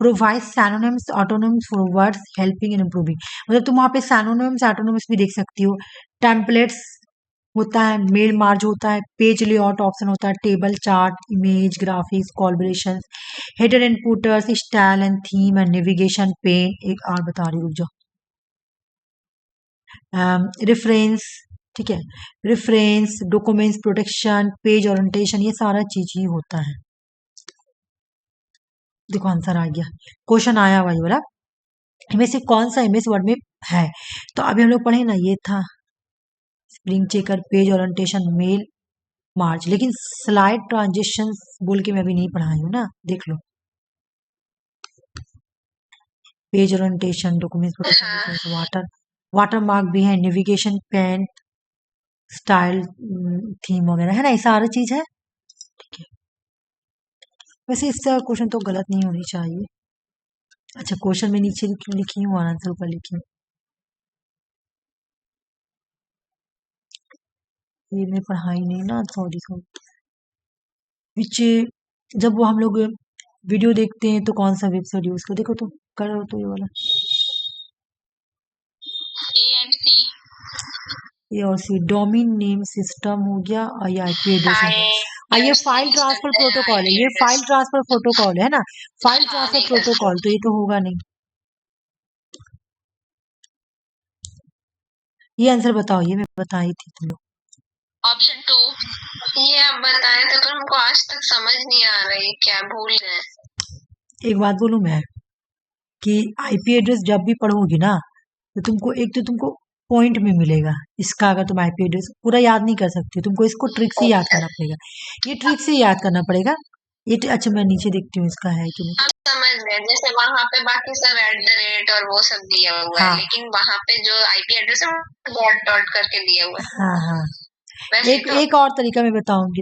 provide synonyms antonyms for words helping in improving, मतलब तुम वहाँ पे सैनोनिम्स ऑटोनिम्स भी देख सकती हो। टेम्पलेट्स होता है, मेल मार्ज होता है, पेज लेआउट ऑप्शन होता है, table, chart, image, graphics, collaboration, header and footers, style and theme and navigation pane. एक और बता रही हूँ, रुक जाओ। रेफरेंस, ठीक है, reference, documents protection, page orientation, ये सारा चीज ही होता है। देखो आंसर आ गया, क्वेश्चन आया हुआ ये वाला, इनमें से कौन सा इमेज वर्ड में है? तो अभी हम लोग पढ़े ना, ये था spell checker, page orientation, mail merge, लेकिन स्लाइड ट्रांजिशन बोल के मैं अभी नहीं पढ़ाई हूँ ना, देख लो। Page orientation, documents protection, watermark भी है, नेविगेशन पेन, स्टाइल, थीम वगैरह है ना, ये सारा चीज है, ठीक है। वैसे इसका क्वेश्चन तो गलत नहीं होनी चाहिए। अच्छा, क्वेश्चन में नीचे क्यों लिखी हूँ और आंसर ऊपर लिखी हूँ? ये मैं पढ़ाई नहीं ना, सॉरी सॉरी। विच, जब वो हम लोग वीडियो देखते हैं तो कौन सा वेबसाइट यूज कर, देखो तो करो तो ये वाला, ए और सी, डोमेन नेम सिस्टम हो गया, और ये आईपी एड्रेस हो गया। ये फाइल ट्रांसफर प्रोटोकॉल है, ये फाइल ट्रांसफर प्रोटोकॉल है ना, फाइल ट्रांसफर प्रोटोकॉल, तो ये तो होगा नहीं। ये आंसर बताओ, ये मैं बताई थी तुम लोग। ऑप्शन 2, ये आप बताए थे पर हमको आज तक समझ नहीं आ रहा है, क्या भूल गए। एक बात बोलूं मैं, कि आईपी एड्रेस जब भी पढ़ोगी ना, तो तुमको एक तो तुमको पॉइंट में मिलेगा इसका, अगर तुम आईपी एड्रेस पूरा याद नहीं कर सकती, तुमको इसको ट्रिक से याद करना पड़ेगा, ये ट्रिक से याद करना पड़ेगा। ये अच्छा, मैं नीचे देखती हूँ इसका है कि नहीं। आप समझ गए, जैसे वहाँ पे बाकी सब @ और वो सब दिया हुआ है, लेकिन वहाँ पे जो आईपी एड्रेस है डॉट डॉट करके दिया हुआ है। हाँ हाँ, वैसे एक एक और तरीका मैं बताऊंगी,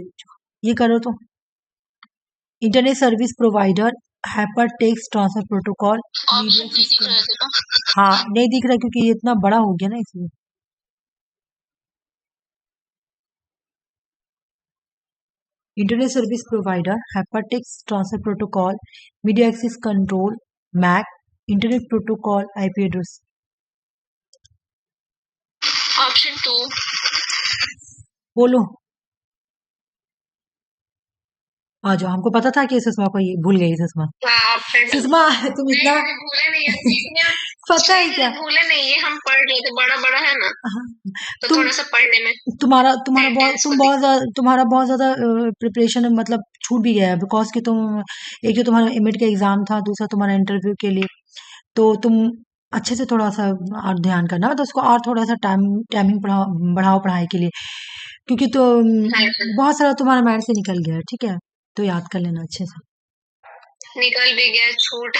ये करो तो, internet service provider, hyper text transfer protocol, media system. हाँ, नहीं दिख रहा क्योंकि ये इतना बड़ा हो गया ना, इसलिए। Internet service provider, hypertext transfer protocol, media access control, MAC, internet protocol, IP address. Option 2, बोलो, आ जाओ, हमको पता था कि सुषमा को ये भूल गई सुषमा। सुषमा, तुम इतना भूले नहीं है, पता है क्या? भूले नहीं है, हम पढ़ रहे थे, बड़ा बड़ा है ना, हाँ, तो थोड़ा सा पढ़ने में तुम्हारा बहुत ज्यादा प्रिपरेशन मतलब छूट भी गया है, बिकॉज कि तुम, एक तो तुम्हारा एमएड का एग्जाम था, दूसरा तुम्हारा इंटरव्यू के लिए, तो तुम अच्छे से थोड़ा सा और ध्यान करना, मतलब उसको और थोड़ा सा टाइमिंग बढ़ाओ पढ़ाई के लिए, क्योंकि तो बहुत सारा तुम्हारा माइंड से निकल गया है, ठीक है, तो याद कर लेना अच्छे से। निकल भी गया, छूट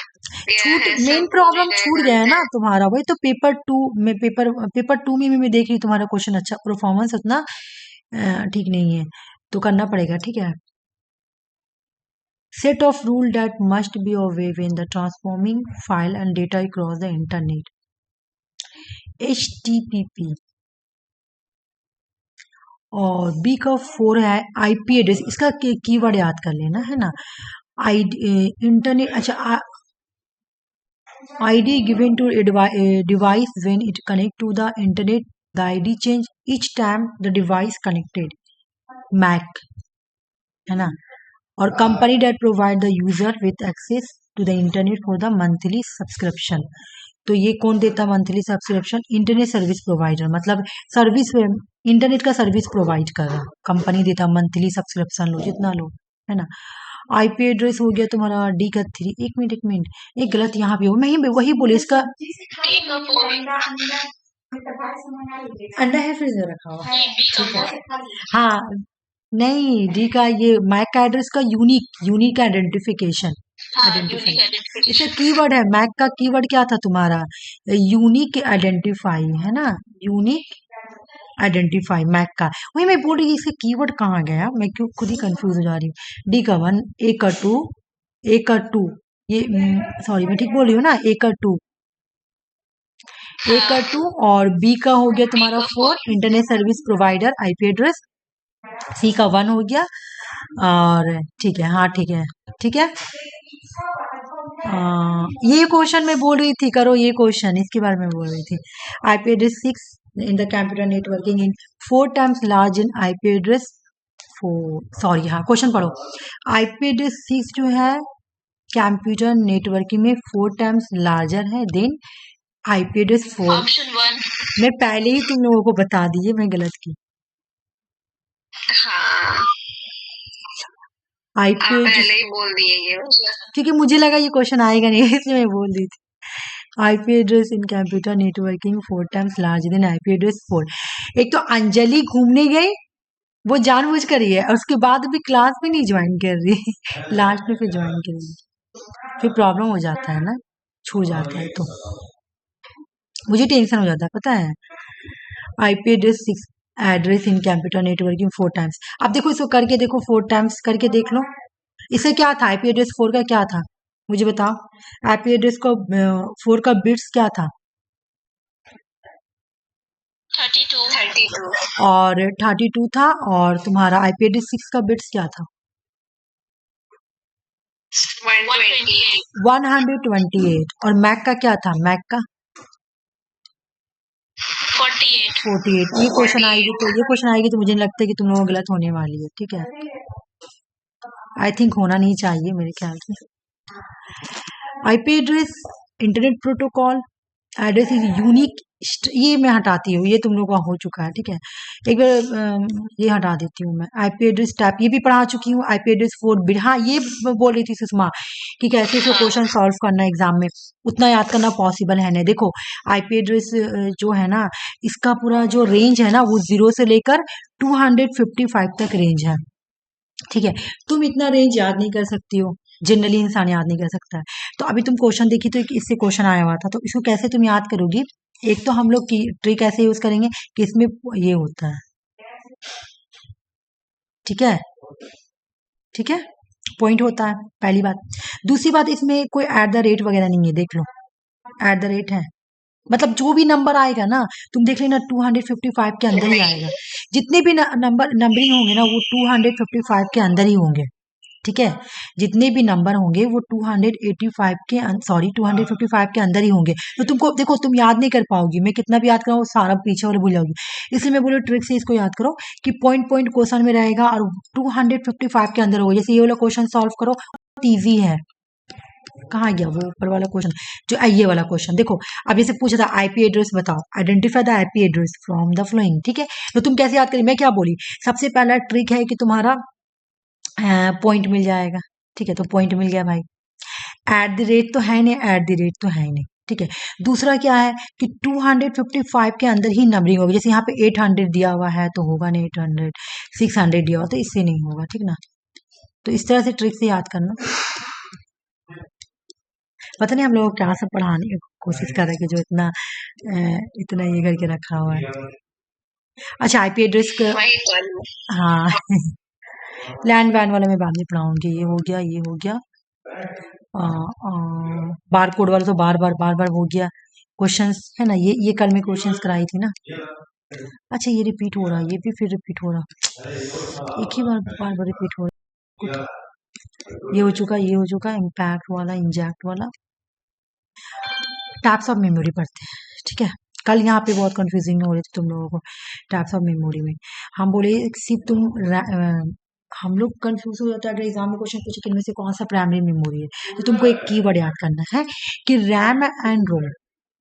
मेन प्रॉब्लम छूट गया है ना तुम्हारा, वही तो पेपर टू में भी मैं देख रही हूँ तुम्हारा क्वेश्चन अच्छा, परफॉर्मेंस उतना ठीक नहीं है, तो करना पड़ेगा, ठीक है। Set of rule that must be obeyed when the transforming file and data across the internet. HTTP और बी का 4 है आईपी एड्रेस, इसका कीवर्ड याद कर लेना है ना। आई इंटरनेट, अच्छा, ID given to a device when it connect to the internet. The ID change each time the device connected. Mac है ना। और company that provide the user with access to the internet for the monthly subscription. तो ये कौन देता monthly subscription? Internet service provider, मतलब service internet का service provide कर रहा कंपनी देता मंथली सब्सक्रिप्शन, लो जितना लो, है ना। आईपी एड्रेस हो गया तुम्हारा डी का 3। एक मिनट एक गलत यहाँ पे हो, मैं वही बोले इसका अंडा है फ्रिज में रखा हुआ, ठीक है। हाँ नहीं, डी का ये मैक का एड्रेस का यूनिक आइडेंटिफिकेशन, इसका कीवर्ड है, मैक का कीवर्ड क्या था तुम्हारा? यूनिक आइडेंटिफाई, है ना, यूनिक आइडेंटिफाई मैक का। वही मैं बोल रही हूँ इसका कीवर्ड कहाँ गया, मैं क्यों खुद ही कंफ्यूज हो जा रही हूँ। डी का 1, ए का 2, ए का 2, ये सॉरी मैं ठीक बोल रही हूँ ना, ए का 2, ए का 2 और बी का हो गया तुम्हारा 4 internet service provider IP address, C का 1 हो गया, और ठीक है, हाँ ठीक है, ठीक है। ये क्वेश्चन मैं बोल रही थी, करो ये क्वेश्चन, इसके बारे में बोल रही थी। IP address 6 in the computer networking in 4 times large in IP address 4, sorry हाँ क्वेश्चन पढ़ो। IP address 6 जो है कंप्यूटर नेटवर्किंग में 4 टाइम्स लार्जर है देन IP address 4। ऑप्शन 1 मैं पहले ही तुम लोगों को बता दी है, मैं गलत की। हाँ IP आप पहले ही बोल दिए ये, क्योंकि मुझे लगा ये क्वेश्चन आएगा नहीं इसलिए मैं बोल दी थी। IP address in computer networking 4 times larger than IP address 4। एक तो अंजलि घूमने गई, वो जानबूझ कर ही है, और उसके बाद भी क्लास में नहीं ज्वाइन कर रही लास्ट में फिर ज्वाइन कर रही, फिर प्रॉब्लम हो जाता है ना, छू जाता है तो मुझे टेंशन हो जाता है, पता है। IP address 6 address in computer networking 4 times. अब देखो इसको करके देखो, 4 टाइम्स करके देख लो, इससे क्या था? IP address 4 का क्या था मुझे बताओ? IP address को 4 का बिट्स क्या था? 32 और 32 था, और तुम्हारा IP address 6 का बिट्स क्या था? 128। और मैक का क्या था? मैक का 48। ये क्वेश्चन आएगी तो मुझे नहीं लगता कि तुम लोगों को गलत होने वाली है, ठीक है। आई थिंक होना नहीं चाहिए मेरे ख्याल से। IP address internet protocol address is unique, ये मैं हटाती हूँ, ये तुम लोगों का हो चुका है, ठीक है। एक बार ये हटा देती हूँ मैं। आईपी एड्रेस टाइप ये भी पढ़ा चुकी हूँ। आईपी एड्रेस 4 बिट, हाँ ये बोल रही थी सुषमा कि कैसे इसको क्वेश्चन सॉल्व करना एग्जाम में, उतना याद करना पॉसिबल है नहीं। देखो आईपी एड्रेस जो है ना, इसका पूरा जो रेंज है ना, वो 0 से लेकर 255 तक रेंज है, ठीक है। तुम इतना रेंज याद नहीं कर सकती हो, जनरली इंसान याद नहीं कर सकता है। तो अभी तुम क्वेश्चन देखी तो इससे क्वेश्चन आया हुआ था, तो इसको कैसे तुम याद करोगी? एक तो हम लोग की ट्रिक ऐसे यूज करेंगे कि इसमें ये होता है, ठीक है, ठीक है, पॉइंट होता है, पहली बात। दूसरी बात, इसमें कोई एट द रेट वगैरह नहीं है, देख लो एट द रेट है, मतलब जो भी नंबर आएगा ना, तुम देख लेना 255 के अंदर ही आएगा। जितने भी नंबरिंग होंगे ना, वो 255 के अंदर ही होंगे, ठीक है। जितने भी नंबर होंगे वो 285 के 255 के अंदर ही होंगे। तो तुमको देखो, तुम याद नहीं कर पाओगी, मैं कितना भी याद कराऊँ सारा पीछे वाले भूल जाओगी। इसलिए मैं बोलूँ ट्रिक से इसको याद करो कि पॉइंट पॉइंट क्वेश्चन में रहेगा और 255 के अंदर होगा। जैसे ये वाला क्वेश्चन सॉल्व करो, ईजी है। कहाँ गया वो ऊपर वाला क्वेश्चन, जो ये वाला क्वेश्चन देखो। अब जैसे पूछा था आईपी एड्रेस बताओ, identify the IP address from the flowing, ठीक है। तो तुम कैसे याद करी, मैं क्या बोली? सबसे पहला ट्रिक है कि तुम्हारा पॉइंट मिल जाएगा, ठीक है। तो पॉइंट मिल गया भाई, एट द रेट तो है नहीं, एट द रेट तो है नहीं, ठीक है। दूसरा क्या है कि 255 के अंदर ही नंबरिंग होगी। जैसे यहाँ पे 800 दिया हुआ है तो होगा नहीं 800, 600 दिया हुआ तो इससे नहीं होगा, ठीक ना। तो इस तरह से ट्रिक से याद करना। पता नहीं हम लोग क्या सब पढ़ाने की कोशिश कर रहे हैं कि जो इतना ये करके रखा हुआ है। अच्छा आईपी एड्रेस का, हाँ लैंड वैन वाला मैं बाद में पढ़ाऊंगी। ये हो गया, ये हो गया, बार कोड वाला तो बार बार हो गया। क्वेश्चंस है ना, ये कल में क्वेश्चंस कराई थी ना। अच्छा ये रिपीट हो रहा है, ये भी फिर रिपीट हो रहा, एक ही बार बार बार रिपीट हो रहा। ये हो चुका, ये हो चुका, इम्पैक्ट वाला, इंजेक्ट वाला। टाइप्स ऑफ मेमोरी पढ़ते हैं, ठीक है। कल यहाँ पे बहुत कंफ्यूजिंग हो रही थी तुम लोगों को टाइप्स ऑफ मेमोरी में। हम बोले सिर्फ हम लोग कंफ्यूज हो जाता है अगर एग्जाम में क्वेश्चन पूछे कि इनमें से कौन सा प्राइमरी मेमोरी है, तो तुमको एक कीवर्ड याद करना है कि रैम एंड रोम,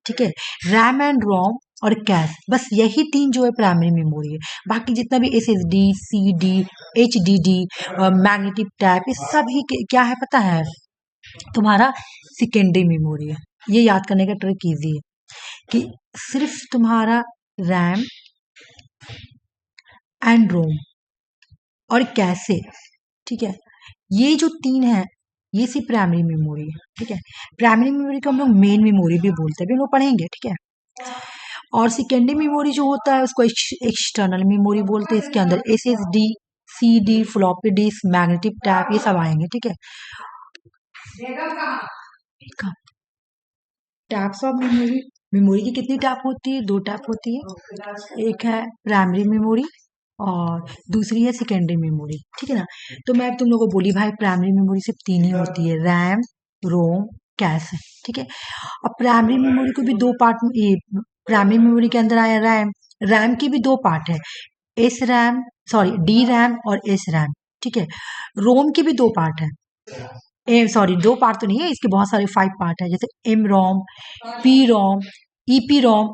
ठीक है। रैम एंड रोम और कैश, बस यही तीन जो है प्राइमरी मेमोरी है। बाकी जितना भी S S D, C D, H D D, magnetic tape, ये सभी क्या है पता है तुम्हारा, सेकेंडरी मेमोरी है। ये याद करने का ट्रिक इजी है कि सिर्फ तुम्हारा रैम एंड रोम और कैसे, ठीक है, ये जो तीन है ये सिर्फ प्राइमरी मेमोरी है, ठीक है। प्राइमरी मेमोरी को हम लोग मेन मेमोरी भी बोलते हैं, भी हम लोग पढ़ेंगे, ठीक है। और सेकेंडरी मेमोरी जो होता है उसको एक्सटर्नल मेमोरी बोलते हैं। इसके अंदर S S D, C D, floppy disk, magnetic tape, ये सब आएंगे, ठीक है। टाइप्स ऑफ मेमोरी, मेमोरी की कितनी टाइप होती है? दो टाइप होती है, एक है प्राइमरी मेमोरी और दूसरी है सेकेंडरी मेमोरी, ठीक है ना। तो मैं तुम लोगों को बोली भाई प्राइमरी मेमोरी सिर्फ तीन ही होती है, रैम, रोम, कैश, ठीक है। अब प्राइमरी मेमोरी को भी दो पार्ट में, ये प्राइमरी मेमोरी के अंदर आया रैम, रैम की भी दो पार्ट है, S RAM, sorry D RAM और एस रैम, ठीक है। रोम की भी दो पार्ट है, सॉरी दो पार्ट तो नहीं है, इसके बहुत सारे 5 पार्ट है, जैसे एम रोम, पी रोम, ईपी रोम,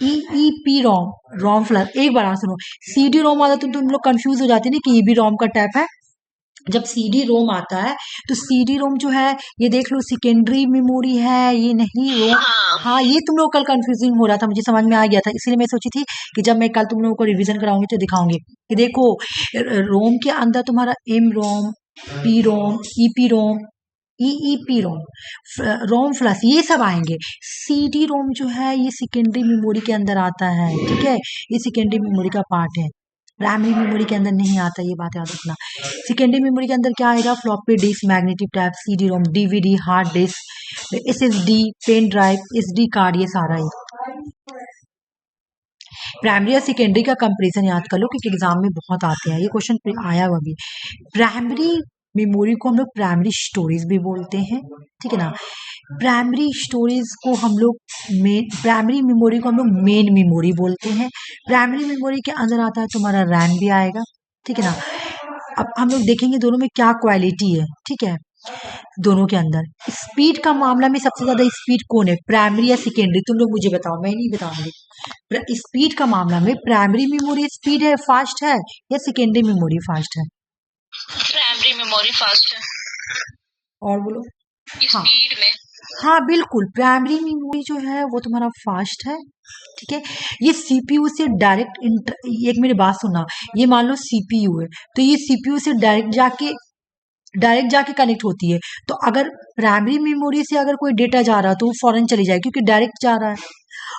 ईईपी रोम, रोम फ्लैश। एक बार सुनो, सीडी रोम वाला तो तुम लोग कंफ्यूज हो जाते ना कि ये भी रोम का टाइप है। जब सीडी रोम आता है तो सीडी रोम जो है ये देख लो सेकेंडरी मेमोरी है, ये नहीं रोम। हाँ ये तुम लोग कल कंफ्यूजिंग हो रहा था, मुझे समझ में आ गया था, इसीलिए मैं सोची थी कि जब मैं कल तुम लोगों को रिवीजन कराऊंगी तो दिखाऊंगी कि देखो रोम के अंदर तुम्हारा एम रोम, पी रोम, ईपी रोम, ईईपी रोम, रोम फ्लश, ये सब आएंगे। सीडी रोम जो है ये सेकेंडरी मेमोरी के अंदर आता है, ठीक है, ये सेकेंडरी मेमोरी का पार्ट है, प्राइमरी मेमोरी के अंदर नहीं आता, ये बात याद रखना। सेकेंडरी मेमोरी के अंदर क्या आएगा? Floppy disk, magnetic tape, CD ROM, DVD, hard disk, SSD, pen drive, SD card, ये सारा ही। प्राइमरी और सेकेंडरी का कंपैरिजन याद कर लो क्योंकि एग्जाम में बहुत आते हैं, ये क्वेश्चन आया हुआ भी। प्राइमरी मेमोरी को हम लोग प्राइमरी स्टोरेज भी बोलते हैं, ठीक है ना। प्राइमरी स्टोरेज को हम लोग प्राइमरी मेमोरी को हम लोग मेन मेमोरी बोलते हैं। प्राइमरी मेमोरी के अंदर आता है तुम्हारा रैम भी आएगा, ठीक है ना। अब हम लोग देखेंगे दोनों में क्या क्वालिटी है, ठीक है। दोनों के अंदर स्पीड का मामला में सबसे ज्यादा स्पीड कौन है, प्राइमरी या सेकेंडरी? तुम लोग मुझे बताओ, मैं नहीं बताऊंगी। स्पीड का मामला में प्राइमरी मेमोरी स्पीड है, फास्ट है, या सेकेंडरी मेमोरी फास्ट है? प्राइमरी मेमोरी फास्ट है। और बोलो। हाँ स्पीड में। हाँ बिल्कुल, प्राइमरी मेमोरी जो है वो तुम्हारा फास्ट है, ठीक है। ये सीपीयू से डायरेक्ट एक मेरी बात सुनना, ये मान लो सीपीयू है तो ये सीपीयू से डायरेक्ट जाके कनेक्ट होती है। तो अगर प्राइमरी मेमोरी से अगर कोई डेटा जा रहा है तो वो फौरन चली जाए क्योंकि डायरेक्ट जा रहा है।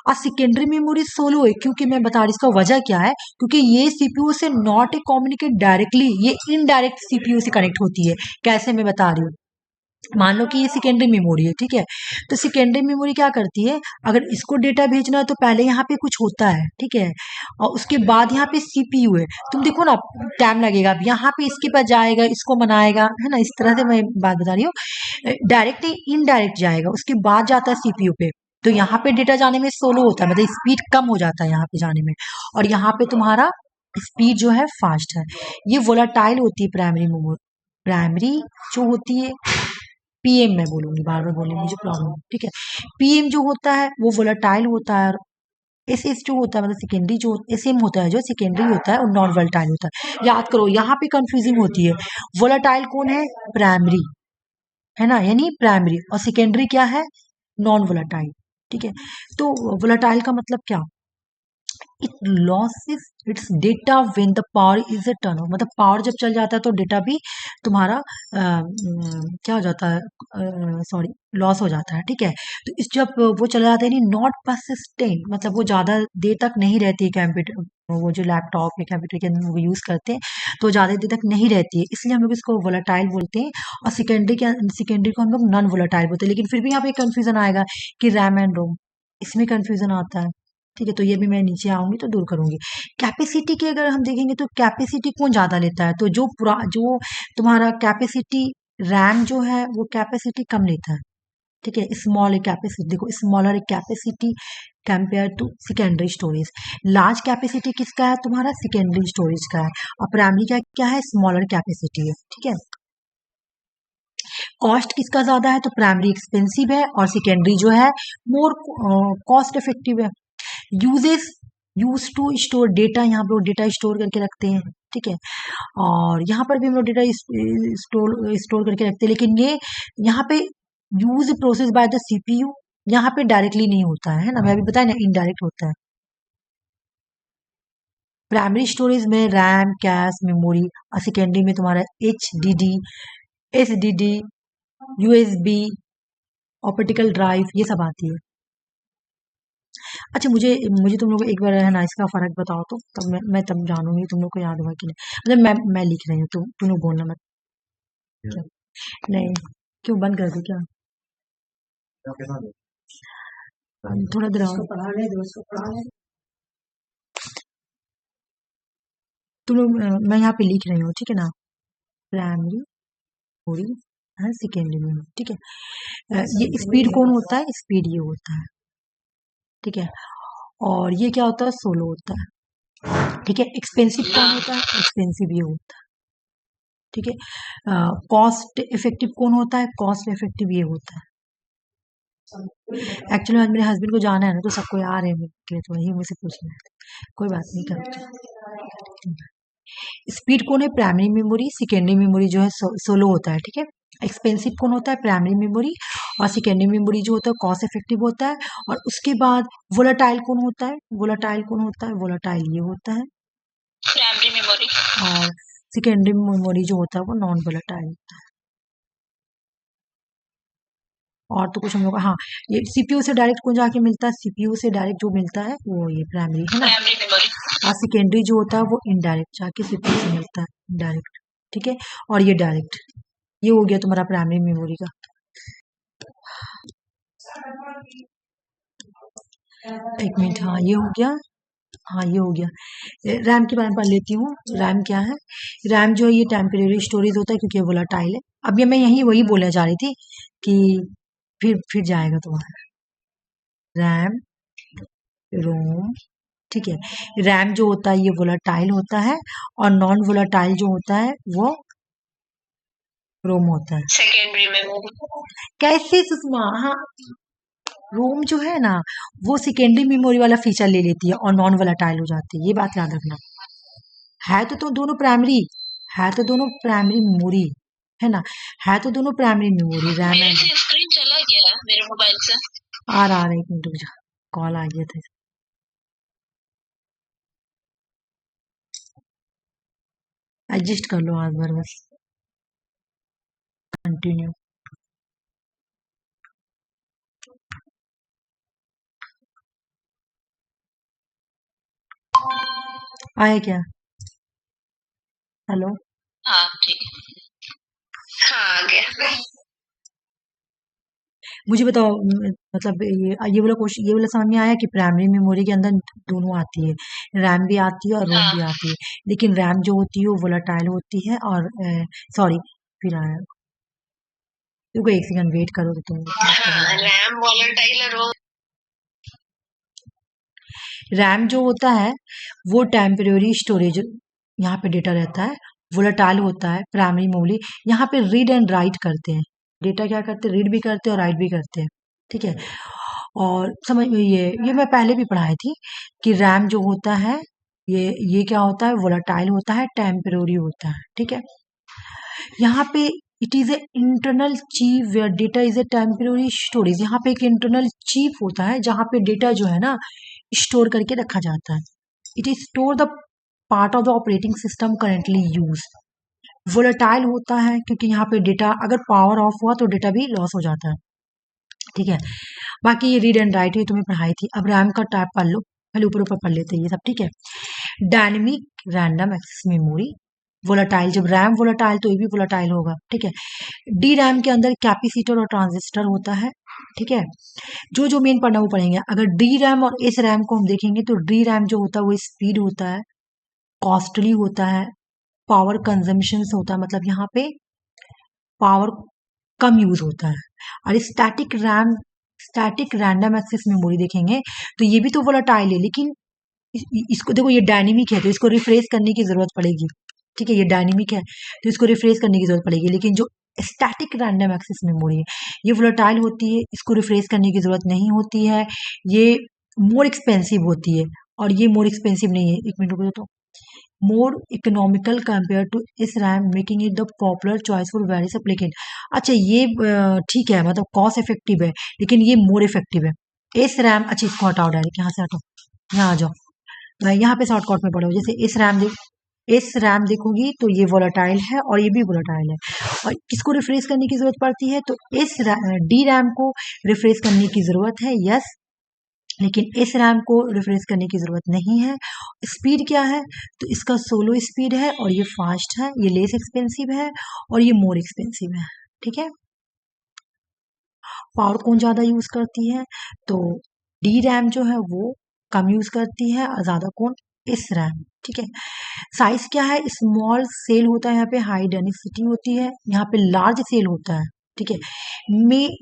और सेकेंडरी मेमोरी सोलो है, क्योंकि मैं बता रही, इसका वजह क्या है, क्योंकि ये सीपीयू से नॉट ए कम्युनिकेट डायरेक्टली, ये इनडायरेक्ट सीपीयू से कनेक्ट होती है। कैसे, मैं बता रही हूँ। मान लो कि ये सेकेंडरी मेमोरी है, ठीक है। तो सेकेंडरी मेमोरी क्या करती है, अगर इसको डेटा भेजना है तो पहले यहाँ पे कुछ होता है, ठीक है, और उसके बाद यहाँ पे सीपीयू है। तुम देखो ना टाइम लगेगा, अब यहाँ पे इसके पास जाएगा, इसको मनाएगा, है ना, इस तरह से मैं बात बता रही हूँ। डायरेक्ट नहीं इनडायरेक्ट जाएगा, उसके बाद जाता है सीपीयू पे। तो यहाँ पे डेटा जाने में सोलो होता है, मतलब स्पीड कम हो जाता है यहाँ पे जाने में, और यहाँ पे तुम्हारा स्पीड जो है फास्ट है। ये वोलाटाइल होती है प्राइमरी मेमोरी। प्राइमरी जो होती है, पीएम मैं बोलूंगी, बार बार बोलने में मुझे प्रॉब्लम, ठीक है। पीएम जो होता है वो वोलाटाइल होता है, और एस एस जो होता है, मतलब सेकेंडरी जो एस एम होता है जो सेकेंडरी होता है और नॉन वोलाटाइल होता है। याद करो यहाँ पे कंफ्यूजिंग होती है, वोलाटाइल कौन है? प्राइमरी, है ना, यानी प्राइमरी, और सेकेंडरी क्या है? नॉन वोलाटाइल, ठीक है। तो वोलाटाइल का मतलब क्या? It losses it's data when the power is a turn off, मतलब पावर जब चल जाता है तो डेटा भी तुम्हारा क्या हो जाता है, सॉरी, लॉस हो जाता है, ठीक है। तो इस जब वो चला जाता है, नॉट परसिस्टेंट, मतलब वो ज्यादा देर तक नहीं रहती है कंप्यूटर, वो जो लैपटॉप या कंप्यूटर के अंदर वो यूज करते हैं तो ज्यादा देर तक नहीं रहती है, इसलिए हम लोग इसको वोलाटाइल बोलते हैं। और सेकेंडरी को हम लोग नॉन वोलाटाइल बोलते हैं। लेकिन फिर भी यहाँ पे कंफ्यूजन आएगा कि रैम एंड रोम, इसमें कंफ्यूजन आता है। ठीक है, तो ये भी मैं नीचे आऊंगी तो दूर करूंगी। कैपेसिटी की अगर हम देखेंगे तो कैपेसिटी कौन ज्यादा लेता है, तो जो तुम्हारा कैपेसिटी रैम जो है वो कैपेसिटी कम लेता है। ठीक है, स्मॉल कैपेसिटी, देखो smaller capacity compare to secondary storage. Large capacity किसका है, तुम्हारा सेकेंडरी स्टोरेज का है, और प्राइमरी का क्या है, स्मॉलर कैपेसिटी है। ठीक है, कॉस्ट किसका ज्यादा है, तो प्राइमरी एक्सपेंसिव है और सेकेंडरी जो है मोर कॉस्ट इफेक्टिव है। Uses, use to store data, यहाँ पे वो डेटा स्टोर करके रखते हैं। ठीक है, और यहाँ पर भी हम लोग डेटा स्टोर करके रखते हैं, लेकिन ये यहाँ पे use process by the CPU, यहाँ पे डायरेक्टली नहीं होता है ना, मैं अभी बताया ना, इनडायरेक्ट होता है। प्राइमरी स्टोरेज में रैम, कैश, मेमोरी, और सेकेंडरी में तुम्हारा HDD, SDD, USB, optical drive, ये सब आती है। अच्छा, मुझे मुझे तुम लोग एक बार है ना इसका फर्क बताओ, तो तब मैं तब जानूंगी तुम लोग को याद होगा कि नहीं। मतलब मैं लिख रही हूँ, तुम लोग बोलना मत। क्या? नहीं, क्यों बंद कर दो क्या? थोड़ा देर और पढ़ाने दो, उसको पढ़ाने। तुम लोग मैं यहाँ पे लिख रही हूँ, ठीक है ना, प्राइमरी, थोड़ी सेकेंडरी में, ठीक है। ये स्पीड कौन होता है, स्पीड ये होता है। ठीक है, और ये क्या होता है, सोलो होता है। ठीक है, एक्सपेंसिव कौन होता है, एक्सपेंसिव ये होता है। ठीक है, कॉस्ट इफेक्टिव कौन होता है, कॉस्ट इफेक्टिव ये होता है। एक्चुअली आज मेरे हस्बैंड को जाना है ना, तो सबको आ रहे हैं मेरे लिए, तो वही मुझसे पूछना है। कोई बात नहीं, कर स्पीड कौन है, प्राइमरी मेमोरी, सेकेंडरी मेमोरी जो है सोलो होता है। ठीक है, एक्सपेंसिव कौन होता है, प्राइमरी मेमोरी, और सेकेंडरी मेमोरी जो होता है कॉस्ट इफेक्टिव होता है। और उसके बाद वोलाटाइल कौन होता है, वोलाटाइल कौन होता है, वोलाटाइल ये होता है प्राइमरी मेमोरी। और सेकेंडरी मेमोरी जो होता है वो नॉन वोलाटाइल होता है। और तो कुछ हम लोग, हाँ, ये सीपीयू से डायरेक्ट कौन जाके मिलता है, सीपीयू से डायरेक्ट जो मिलता है वो ये प्राइमरी है ना, प्राइमरी मेमोरी। और सेकेंडरी जो होता है वो इनडायरेक्ट जाके सीपीयू से मिलता है, इनडायरेक्ट। ठीक है, और ये डायरेक्ट, ये हो गया तुम्हारा प्राइमरी मेमोरी का। एक मिनट, हाँ ये हो गया, हाँ ये हो गया। रैम के बारे में पढ़ लेती हूँ। रैम क्या है, रैम जो है ये टेम्परेरी स्टोरेज होता है, क्योंकि ये वोलाटाइल है। अब ये मैं यही वही बोलने जा रही थी कि फिर जाएगा तुम्हारा रैम, रोम। ठीक है, रैम जो होता है ये वोलाटाइल होता है, और नॉन वोलाटाइल जो होता है वो रोम होता है। Secondary memory. कैसे सुषमा, हाँ, रोम जो है ना वो सेकेंडरी मेमोरी वाला फीचर ले लेती है और नॉन वोलाटाइल हो जाती है, ये बात याद रखना। है तो दोनों प्राइमरी, है तो दोनों प्राइमरी मेमोरी, है ना, है तो दोनों प्राइमरी मेमोरी, रैम मेरे एंड। से स्क्रीन चला गया मेरे मोबाइल से। आ रहा है, एक मिनट रुक जा, कॉल आ गया था। एडजस्ट कर लो आज भर बस, कंटिन्यू। आया क्या, हेलो? हाँ ठीक। हाँ आ गया। मुझे बताओ, मतलब ये वाला क्वेश्चन, ये वाला समझ में आया कि प्राइमरी मेमोरी के अंदर दोनों आती है, रैम भी आती है और रोम हाँ भी आती है, लेकिन रैम जो होती है वो वोलाटाइल होती है, और सॉरी, फिर आया, रुको एक सेकंड वेट करो तो तुम। हाँ, रैम वोलेटाइल और वो रैम जो होता है वो टेम्परेरी स्टोरेज, यहाँ पे डेटा रहता है, वोलाटाइल होता है प्राइमरी मेमोरी, यहाँ पे रीड एंड राइट करते हैं, डेटा क्या करते हैं, रीड भी करते हैं और राइट भी करते हैं। ठीक है, और समझ ये मैं पहले भी पढ़ाई थी कि रैम जो होता है ये क्या होता है, वोलाटाइल होता है, टेम्परेरी होता है। ठीक है, यहाँ पे it is a internal chip where data is a temporary storage, यहाँ पे एक इंटरनल चीप होता है जहाँ पे डेटा जो है ना स्टोर करके रखा जाता है। It is store the part of the operating system currently use. Volatile होता है क्योंकि यहाँ पे डेटा अगर पावर ऑफ हुआ तो डेटा भी लॉस हो जाता है। ठीक है, बाकी ये रीड एंड राइट ये तुम्हें पढ़ाई थी। अब रैम का टाइप पढ़ लो, पहले ऊपर ऊपर पढ़ लेते हैं ये सब। ठीक है, dynamic random access memory, volatile, जब रैम वोलाटाइल तो ये भी वोलाटाइल होगा, ठीक है। डी रैम के अंदर कैपेसिटर और ट्रांजिस्टर होता है, ठीक है। जो जो मेन पढ़ना वो पढ़ेंगे। अगर डी रैम और एस रैम को हम देखेंगे तो डी रैम जो होता है वो स्पीड होता है, कॉस्टली होता है, पावर कंजम्पशन होता है, मतलब यहाँ पे पावर कम यूज होता है। और स्टैटिक रैंडम एक्सेस मेमोरी देखेंगे तो ये भी तो वोलाटाइल है, लेकिन इसको देखो, ये डायनेमिक है तो इसको रिफ्रेश करने की जरूरत पड़ेगी, ठीक है। ये डायनेमिक है तो इसको रिफ्रेश करने की जरूरत पड़ेगी, लेकिन जो स्टैटिक रैंडम एक्सेस मेमोरी है ये वोलेटाइल होती है, इसको रिफ्रेश करने की जरूरत नहीं होती है, ये मोर एक्सपेंसिव होती है। और ये मोर एक्सपेंसिव नहीं है, एक मिनट रुको तो, मोर इकोनॉमिकल कंपेयर टू इस RAM making it the popular choice for various application. अच्छा ये ठीक है, मतलब कॉस्ट इफेक्टिव है, लेकिन ये मोर इफेक्टिव है। इस रैम, अच्छा इसको हटाओ डायरेक्ट, यहाँ से हटाओ, यहाँ आ जाओ, मैं यहाँ पे शॉर्टकट में पढ़ो। जैसे इस रैम देखोगी तो ये वोलाटाइल है और ये भी वोलाटाइल है, और किसको रिफ्रेश करने की जरूरत पड़ती है तो इस डी रैम को रिफ्रेश करने की जरूरत है, यस, लेकिन इस रैम को रिफ्रेश करने की जरूरत नहीं है। स्पीड क्या है तो इसका सोलो स्पीड है और ये फास्ट है, ये लेस एक्सपेंसिव है और ये मोर एक्सपेंसिव है, ठीक है। पावर कौन ज्यादा यूज करती है तो डी रैम जो है वो कम यूज करती है, और ज्यादा कौन, इस रैम, ठीक है। साइज क्या है, स्मॉल सेल होता है, यहाँ पे हाई डेंसिटी होती है, यहाँ पे लार्ज सेल होता है, ठीक है।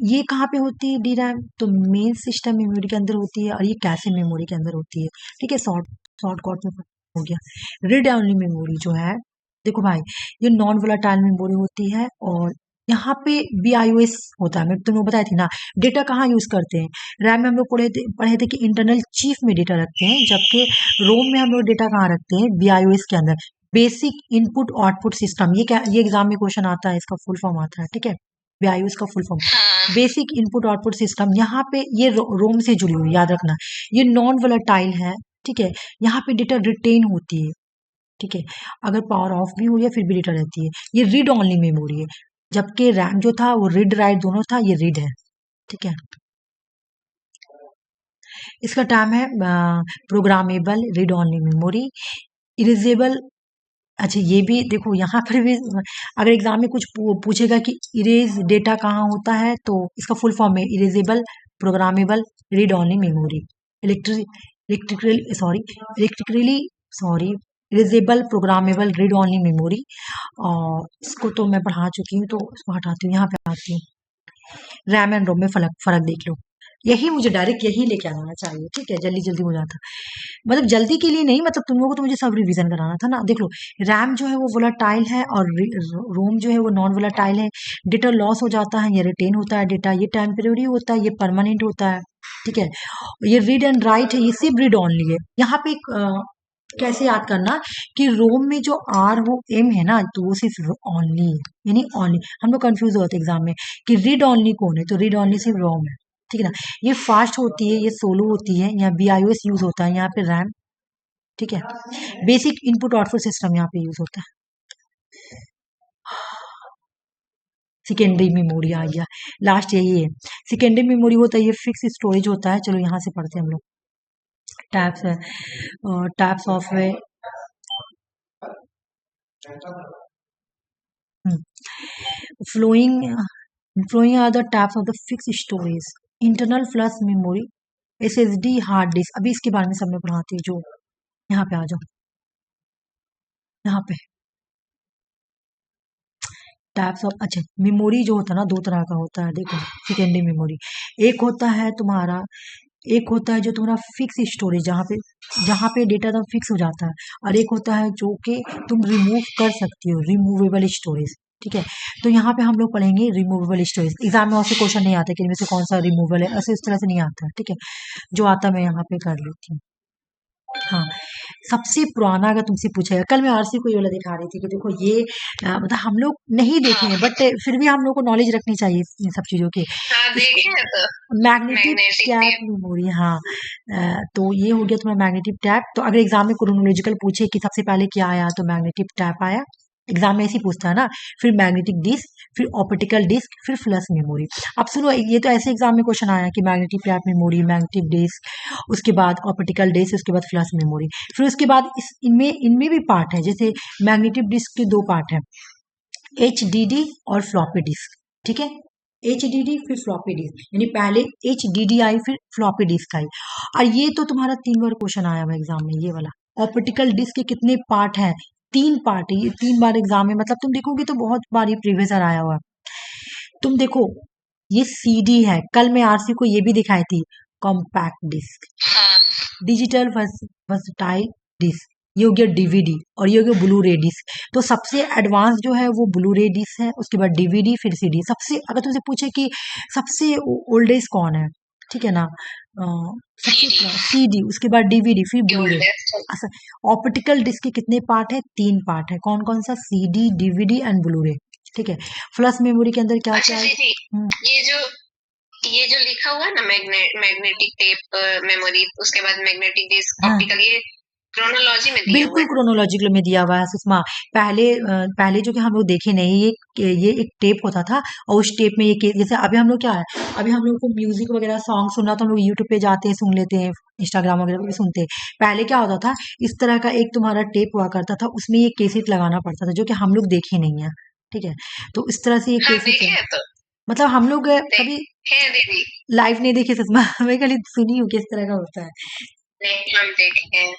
ये कहाँ पे होती है डी रैम तो मेन सिस्टम मेमोरी के अंदर होती है, और ये कैशे मेमोरी के अंदर होती है, ठीक है। शॉर्ट कट में हो गया। रीड ओनली मेमोरी जो है, देखो भाई, ये नॉन वोलाटाइल मेमोरी होती है, और यहाँ पे BIOS होता है, मैं तुम्हें बताई थी ना। डेटा कहाँ यूज करते हैं, रैम में हम लोग पढ़े थे कि इंटरनल चिप में डेटा रखते हैं, जबकि रोम में हम लोग डेटा कहाँ रखते हैं, BIOS के अंदर, बेसिक इनपुट आउटपुट सिस्टम। ये क्या, ये एग्जाम में क्वेश्चन आता है, इसका फुल फॉर्म आता है, ठीक है। BIOS का फुल फॉर्म हाँ बेसिक इनपुट आउटपुट सिस्टम। यहाँ पे ये रोम से जुड़ी हुई, याद रखना, ये नॉन वोलेटाइल है, ठीक है। यहाँ पे डेटा रिटेन होती है, ठीक है। अगर पावर ऑफ भी हो या फिर भी डेटा रहती है। ये रीड ओनली मेमोरी है, जबकि रैम जो था वो रीड राइट दोनों था, ये रीड है, ठीक है। इसका टर्म है programmable read only memory, erasable. अच्छा ये भी देखो, यहाँ पर भी अगर एग्जाम में कुछ पूछेगा कि इरेज डेटा कहाँ होता है तो इसका फुल फॉर्म है erasable programmable read only memory, electrically sorry erasable programmable read only memory. और इसको तो मैं पढ़ा चुकी हूँ तो इसको हटाती हूँ, यहाँ पे आती हूँ। रैम एंड रोम में फर्क देख लो, यही मुझे डायरेक्ट यही लेके आना चाहिए, ठीक है, जल्दी जल्दी हो जाता। मतलब जल्दी के लिए नहीं, मतलब तुम लोगों को तो मुझे सब रिवीजन कराना था ना। देख लो, रैम जो है वो वोलाटाइल है और रोम जो है वो नॉन वोलाटाइल है। डेटा लॉस हो जाता है या रिटेन होता है डेटा, ये टेम्परेरी होता है, ये परमानेंट होता है, ठीक है। ये रीड एंड राइट है, ये सिर्फ रीड ऑनली है। यहाँ पे कैसे याद करना कि रोम में जो आर वो एम है ना, तो वो सिर्फ ऑनली है, यानी ऑनली। हम लोग कंफ्यूज होते हैं एग्जाम में कि रीड ऑनली कौन है, तो रीड ऑनली सिर्फ रोम है, ठीक है ना। ये फास्ट होती है, ये सोलो होती है, यहाँ BIOS यूज होता है, यहाँ पे रैम, ठीक है। बेसिक इनपुट आउटपुट सिस्टम यहाँ पे यूज होता है। सेकेंडरी मेमोरी आ गया, लास्ट यही है। सेकेंडरी मेमोरी होता है, ये फिक्स स्टोरेज होता है। चलो यहाँ से पढ़ते हैं हम लोग। टैप्स है, टैप्स ऑफ है, flowing flowing are the taps of the fixed storage, internal flash memory, SSD hard disk. अभी इसके बारे में सब में पढ़ाते हैं। जो यहाँ पे आ जाओ, यहाँ पे टाइप्स ऑफ, अच्छा मेमोरी जो होता है ना दो तरह का होता है, देखो सेकेंडरी मेमोरी। एक होता है तुम्हारा, एक होता है जो तुम्हारा फिक्स स्टोरेज, जहाँ पे डेटा तो फिक्स हो जाता है, और एक होता है जो कि तुम रिमूव कर सकती हो, रिमूवेबल स्टोरेज, ठीक है। तो यहाँ पे हम लोग पढ़ेंगे रिमूवेबल स्टोरेज। एग्जाम में ऐसे क्वेश्चन नहीं आता कि इनमें से कौन सा रिमूवेबल है, ऐसे इस तरह से नहीं आता है, ठीक है। जो आता मैं यहाँ पे कर लेती हूँ। हाँ, सबसे पुराना अगर तुमसे पूछेगा, कल मैं आरसी को ये वाला दिखा रही थी कि देखो ये मतलब हम लोग नहीं देखे हैं, बट फिर भी हम लोग को नॉलेज रखनी चाहिए इन सब चीजों की। हाँ देखे हैं तो magnetic magnetic tap tape. Memory, हाँ। तो ये हो गया तुम्हारा मैग्नेटिक टैप। तो अगर एग्जाम में क्रोनोलॉजिकल पूछे कि सबसे पहले क्या आया तो मैग्नेटिक टैप आया, एग्जाम में ऐसे ही पूछता है ना। फिर मैग्नेटिक डिस्क, फिर ऑप्टिकल डिस्क, फिर फ्लश मेमोरी। अब सुनो, ये तो ऐसे एग्जाम में क्वेश्चन आया कि magnetic tap memory, magnetic disk, उसके बाद ऑप्टिकल डिस्क, उसके बाद फ्लश मेमोरी। फिर उसके बाद इनमें इनमें भी पार्ट है, जैसे मैग्नेटिक डिस्क के दो पार्ट है, HDD और फ्लॉपी डिस्क। ठीक है, HDD फिर फ्लॉपी डिस्क, यानी पहले HDD आई फिर फ्लॉपी डिस्क आई। और ये तो तुम्हारा 3 बार क्वेश्चन आया हुआ एग्जाम में, ये वाला। ऑप्टिकल डिस्क के कितने पार्ट हैं? 3 पार्ट है, ये 3 बार एग्जाम में, मतलब तुम देखोगे तो बहुत बार ये प्रीवियस ईयर आया हुआ है। तुम देखो, ये CD है, कल मैं RC को ये भी दिखाई थी, कॉम्पैक्ट डिस्क। हाँ डिजिटल वर्सटाइल डिस्क, ये हो गया DVD, और ये हो गया ब्लू रे डिस्क। तो सबसे एडवांस जो है वो ब्लू रे डिस्क है, उसके बाद DVD, फिर CD। सबसे, अगर तुमसे पूछे कि सबसे ओल्डेस्ट कौन है, ठीक है ना, सबसे सीडी CD, उसके बाद DVD, फिर की ब्लू रे। ओल्डेस्ट। अच्छा, ऑप्टिकल डिस्क के कितने पार्ट है? 3 पार्ट है। कौन कौन सा? CD, DVD एंड ब्लू रे। ठीक है। फ्लश मेमोरी के अंदर क्या अच्छा क्या है? दीदी, ये जो ये जो लिखा हुआ है ना, मैग्नेटिक टेप मेमोरी, उसके बाद मैग्नेटिक डिस्क, हाँ, ऑप्टिकल, ये क्रोनोलॉजी में दिए हुए बिल्कुल हैं। क्रोनोलॉजिकल में दिया हुआ है सुषमा। पहले जो कि हम लोग देखे नहीं, ये एक टेप होता था, और उस टेप में जैसे अभी हम लोग क्या है, अभी हम लोग को म्यूजिक वगैरह सॉन्ग सुनना तो हम लोग यूट्यूब पे जाते हैं, सुन लेते हैं, इंस्टाग्राम वगैरह पे भी सुनते हैं। पहले क्या होता था, इस तरह का एक तुम्हारा टेप हुआ करता था, उसमें ये केसेट लगाना पड़ता था, जो कि हम लोग देखे नहीं है। ठीक है, तो इस तरह से ये हाँ केसेट है, देखे हैं तो, मतलब हम लोग कभी देखे हैं दीदी, लाइव नहीं देखे सुषमा। मैं खाली सुनी हूँ किस तरह का होता है। नहीं हम देखे हैं।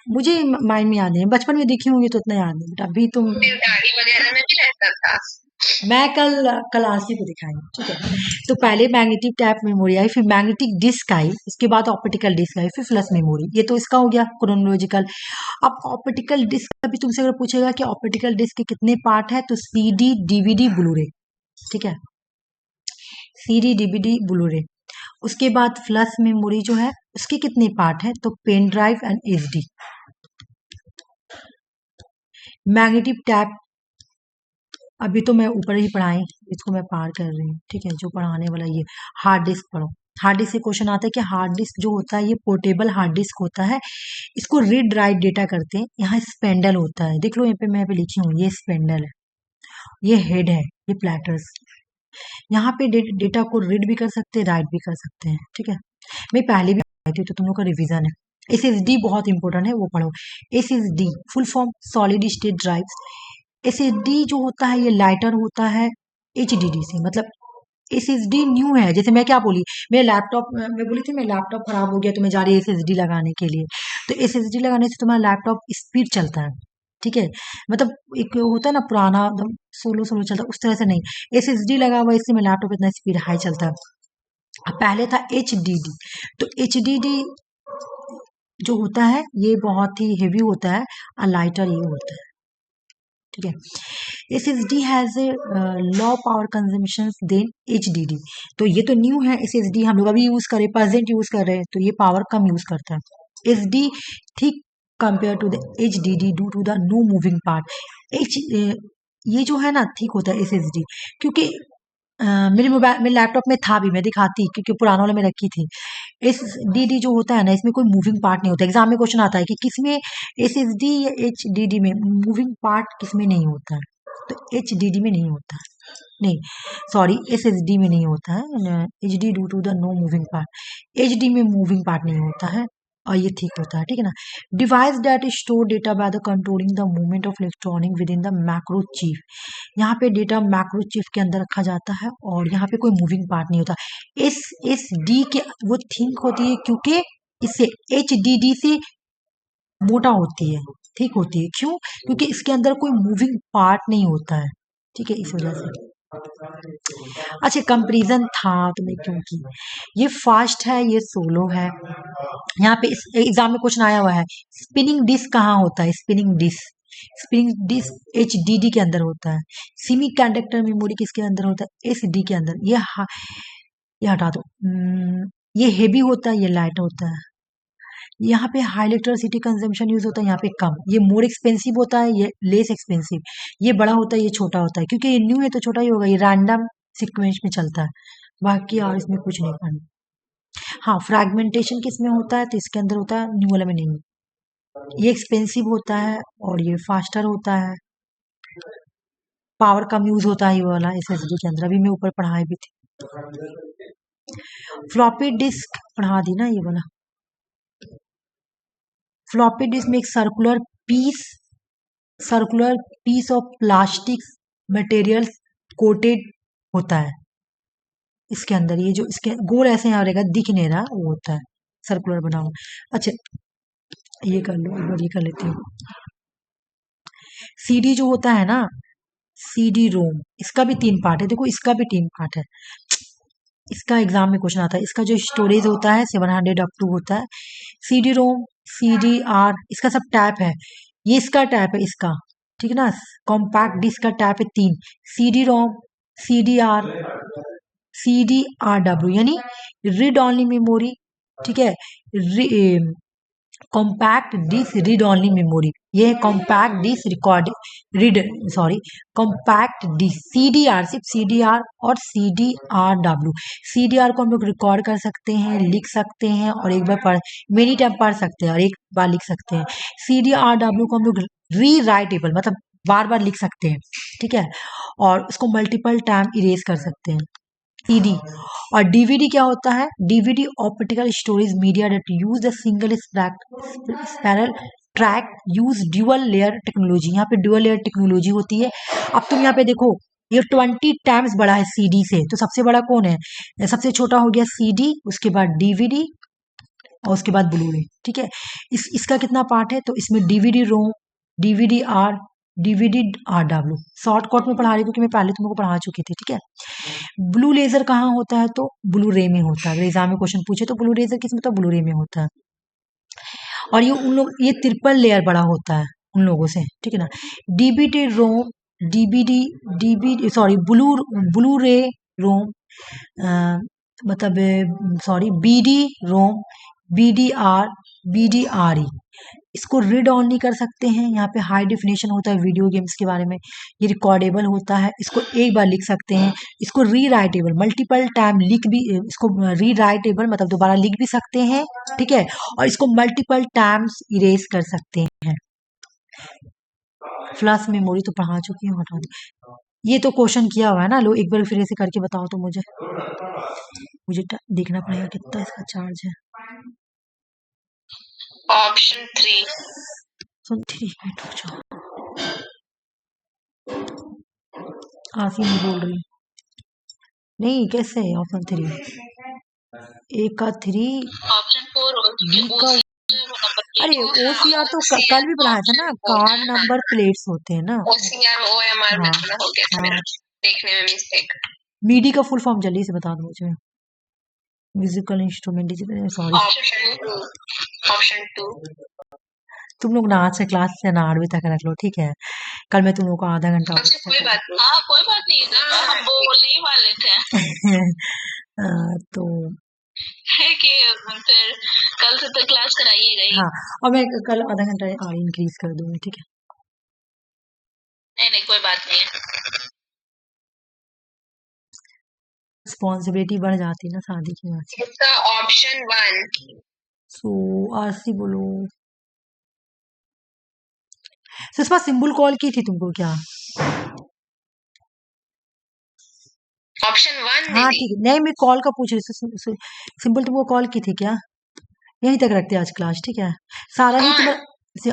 मुझे माइंड में याद नहीं है, बचपन में देखी होंगी तो इतना याद नहीं, बट अभी तुम। फिर गाड़ी वगैरह में भी रहता था। मैं कल आरसी को दिखाई, ठीक है। तो पहले मैग्नेटिक टैप मेमोरी आई, फिर मैग्नेटिक डिस्क आई, उसके बाद ऑप्टिकल डिस्क आई, फिर फ्लश मेमोरी। ये तो इसका हो गया क्रोनोलॉजिकल। अब ऑप्टिकल डिस्क अभी तुमसे अगर पूछेगा कि ऑप्टिकल डिस्क के कितने पार्ट है, तो CD, DVD, ब्लू रे। ठीक है, CD, DVD, ब्लू रे। उसके बाद फ्लश मेमोरी जो है, उसके कितने पार्ट है, तो pen drive and HD। Magnetic tape, अभी तो मैं ऊपर ही पढ़ाई, इसको मैं पार कर रही हूँ, ठीक है। जो पढ़ाने वाला ये हार्ड डिस्क पढ़ो। हार्ड डिस्क से क्वेश्चन आता है कि हार्ड डिस्क जो होता है ये पोर्टेबल हार्ड डिस्क होता है, इसको रीड राइट डेटा करते हैं। यहाँ स्पेंडल होता है, देख लो यहाँ पे, मैं पे लिखी हूँ, ये स्पेंडल है, ये हेड है, ये प्लेटर्स। यहाँ पे डेटा को रीड भी कर सकते हैं, राइट भी कर सकते हैं, ठीक है। मैं पहले भी आई थी, तो तुम लोग का रिवीजन है। SSD बहुत इंपॉर्टेंट है, वो पढ़ो। SSD full form solid state drives. SSD जो होता है ये लाइटर होता है HDD से, मतलब SSD न्यू है। जैसे मैं क्या बोली, मेरे लैपटॉप, मैं बोली थी मेरा लैपटॉप खराब हो गया तो मैं जा रही SSD लगाने के लिए। तो SSD लगाने से तुम्हारा लैपटॉप स्पीड चलता है, ठीक है। मतलब एक होता है ना पुराना, एकदम सोलो सोलो चलता है, उस तरह से नहीं। SSD लगा हुआ है, इससे मेरा लैपटॉप इतना स्पीड हाई चलता है। अब पहले था HDD, तो HDD जो होता है ये बहुत ही हेवी होता है, और लाइटर ये होता है, ठीक है। SSD has a low power consumption than HDD। तो ये तो न्यू है, SSD हम लोग अभी यूज कर रहे हैं, प्रेजेंट यूज कर रहे हैं, तो ये पावर कम यूज करता है। SD thick compare to the HDD due to the no moving part. H ये जो है ना ठीक होता है SSD, क्योंकि मेरे मोबाइल, मेरे लैपटॉप में था भी, मैं दिखाती क्योंकि पुराना वाला में रखी थी। SSD जो होता है ना, इसमें कोई मूविंग पार्ट नहीं होता। एग्जाम में क्वेश्चन आता है कि किसमें, SSD या HDD में मूविंग पार्ट किसमें नहीं होता है, तो HDD में नहीं होता है, नहीं सॉरी, SSD में नहीं होता है। HD due to the no moving part, HD में मूविंग पार्ट नहीं होता है, और ये ठीक होता है, ठीक है ना। Device that store data by the controlling the movement of electronic with in the macro chip. यहाँ पे डेटा मैक्रो चिप के अंदर रखा जाता है, और यहाँ पे कोई मूविंग पार्ट नहीं होता। SSD के वो थिंक होती है, क्योंकि इससे HDD से मोटा होती है, ठीक होती है। क्यों? क्योंकि इसके अंदर कोई मूविंग पार्ट नहीं होता है, ठीक है, इस वजह से। अच्छा, कंपैरिजन था तो मैं क्यों की, ये फास्ट है, ये सोलो है। यहाँ पे इस एग्जाम में क्वेश्चन आया हुआ है, स्पिनिंग डिस्क कहाँ होता है, स्पिनिंग डिस्क HDD के अंदर होता है। सेमी कंडक्टर मेमोरी किसके अंदर होता है, SD के अंदर। ये हटा दो। ये हेवी होता है, ये लाइट होता है। यहाँ पे हाई इलेक्ट्रिसिटी कंजम्पशन यूज होता है, यहाँ पे कम। ये मोर एक्सपेंसिव होता है, ये लेस एक्सपेंसिव। ये बड़ा होता है, ये छोटा होता है, क्योंकि ये न्यू है तो छोटा ही होगा, ये रैंडम सीक्वेंस में चलता है। बाकी और इसमें कुछ नहीं करना। हाँ, फ्रैगमेंटेशन किसमें होता है, तो इसके अंदर होता है, न्यू वाला में नहीं। ये एक्सपेंसिव होता है और ये फास्टर होता है, पावर कम यूज होता है ये वाला एसएसडी के अंदर। अभी मैं ऊपर पढ़ाई भी थी। फ्लॉपी डिस्क पढ़ा दी ना ये वाला। फ्लॉपी डिस्क में एक circular piece of plastic material coated होता है इसके अंदर। ये जो इसके गोल ऐसे यहाँ रहेगा, दिख नहीं रहा, वो होता है सर्कुलर बना हुआ। अच्छा ये कर लो, एक बार ये कर लेती हूँ। सीडी जो होता है ना, सीडी रोम, इसका भी 3 पार्ट है। देखो इसका भी 3 पार्ट है। इसका एग्जाम में क्वेश्चन आता है। इसका जो स्टोरेज होता है 700 अप टू होता है। सीडी रोम, सीडी आर, इसका सब टैप है। ये इसका टैप है इसका, ठीक है ना। कॉम्पैक्ट डिस्क का टैप है 3, CD ROM, CD R, CD R W, यानी रीड ऑनली मेमोरी, ठीक है। Compact disc read only memory, ये है compact disc record read, sorry compact disc. CDR, सिर्फ सीडीआर और सीडीआर डब्ल्यू। सीडीआर को हम लोग रिकॉर्ड कर सकते हैं, लिख सकते हैं और एक बार पढ़, मेनी टाइम पढ़ सकते हैं और एक बार लिख सकते हैं। सीडीआर डब्ल्यू को हम लोग री राइटेबल, मतलब बार बार लिख सकते हैं, ठीक है। और उसको मल्टीपल टाइम इरेज कर सकते हैं। सीडी और डीवीडी क्या होता है? DVD optical storage media that use the single spiral track, use dual layer technology. यहाँ पे ड्यूअल लेयर टेक्नोलॉजी होती है। अब तुम यहाँ पे देखो, ये 20 टाइम्स बड़ा है सीडी से, तो सबसे बड़ा कौन है? सबसे छोटा हो गया सीडी, उसके बाद डीवीडी और उसके बाद ब्लू रे, ठीक है। इसका कितना पार्ट है? तो इसमें DVD ROM, DVD R, DVD R W. Shortcut में पढ़ा रही क्योंकि मैं पहले तुमको पढ़ा चुकी थी, ठीक है। ब्लू लेजर कहाँ होता है? तो ब्लू रे में होता है। अगर एग्जाम में क्वेश्चन पूछे तो ब्लू लेजर किस में? तो ब्लू रे में होता है। और ये उन लोग, ये ट्रिपल लेयर बड़ा होता है उन लोगों से, ठीक है ना। डीबीडी रोम, डीबीडी डीबी सॉरी ब्लू रे रोम, मतलब सॉरी बीडी रोम, बीडीआर, बीडीआरई, इसको रीड ऑन नहीं कर सकते हैं। यहाँ पे हाई डेफिनेशन होता है वीडियो गेम्स के बारे में। ये रिकॉर्डेबल होता है, इसको एक बार लिख सकते हैं। इसको री राइटेबल, मल्टीपल टाइम लिख भी, इसको री राइटेबल मतलब दोबारा लिख भी सकते हैं, ठीक है। और इसको मल्टीपल टाइम्स इरेज कर सकते हैं। फ्लश मेमोरी तो पढ़ा चुकी हूँ, हटा दो। ये तो क्वेश्चन किया हुआ है ना। लो एक बार फिर से करके बताओ तो मुझे देखना पड़ेगा कितना इसका चार्ज है। ऑप्शन 3 मिनट हो जाओ। आसिम बोल रही, नहीं कैसे ऑप्शन 3? ए का 3, ऑप्शन 4 बी का, अरे ओसीआर तो कल भी पढ़ाया था ना, कार नंबर प्लेट्स होते हैं ना। ओसीआर ओएमआर में थोड़ा हो गया मेरा देखने में मिस्टेक। मीडी का फुल फॉर्म जल्दी से बता दो मुझे। Musical instrument, sorry. ऑप्शन 2 तुम लोग ना आज से क्लास से ना 8 बजे तक रख लो, ठीक है। कल मैं तुम लोग को आधा घंटा कोई बात नहीं, हाँ कोई बात नहीं ना, हम बोलने ही वाले थे। तो है कि फिर कल से तो क्लास कराइएगा ही। हाँ, और मैं कल आधा घंटा और इंक्रीज कर दूंगी, ठीक है। नहीं कोई बात नहीं है। रिस्पॉन्सिबिलिटी बढ़ जाती ना शादी की वजह से। इसका ऑप्शन 1। सो आरसी बोलो। सुषमा सिंबल कॉल की थी तुमको क्या? ऑप्शन 1 हाँ ठीक है, नहीं मैं कॉल का पूछ रही थी। सिंपल तुमको कॉल की थी क्या? यहीं तक रखते हैं आज क्लास, ठीक है। सारा ही तुम्हारा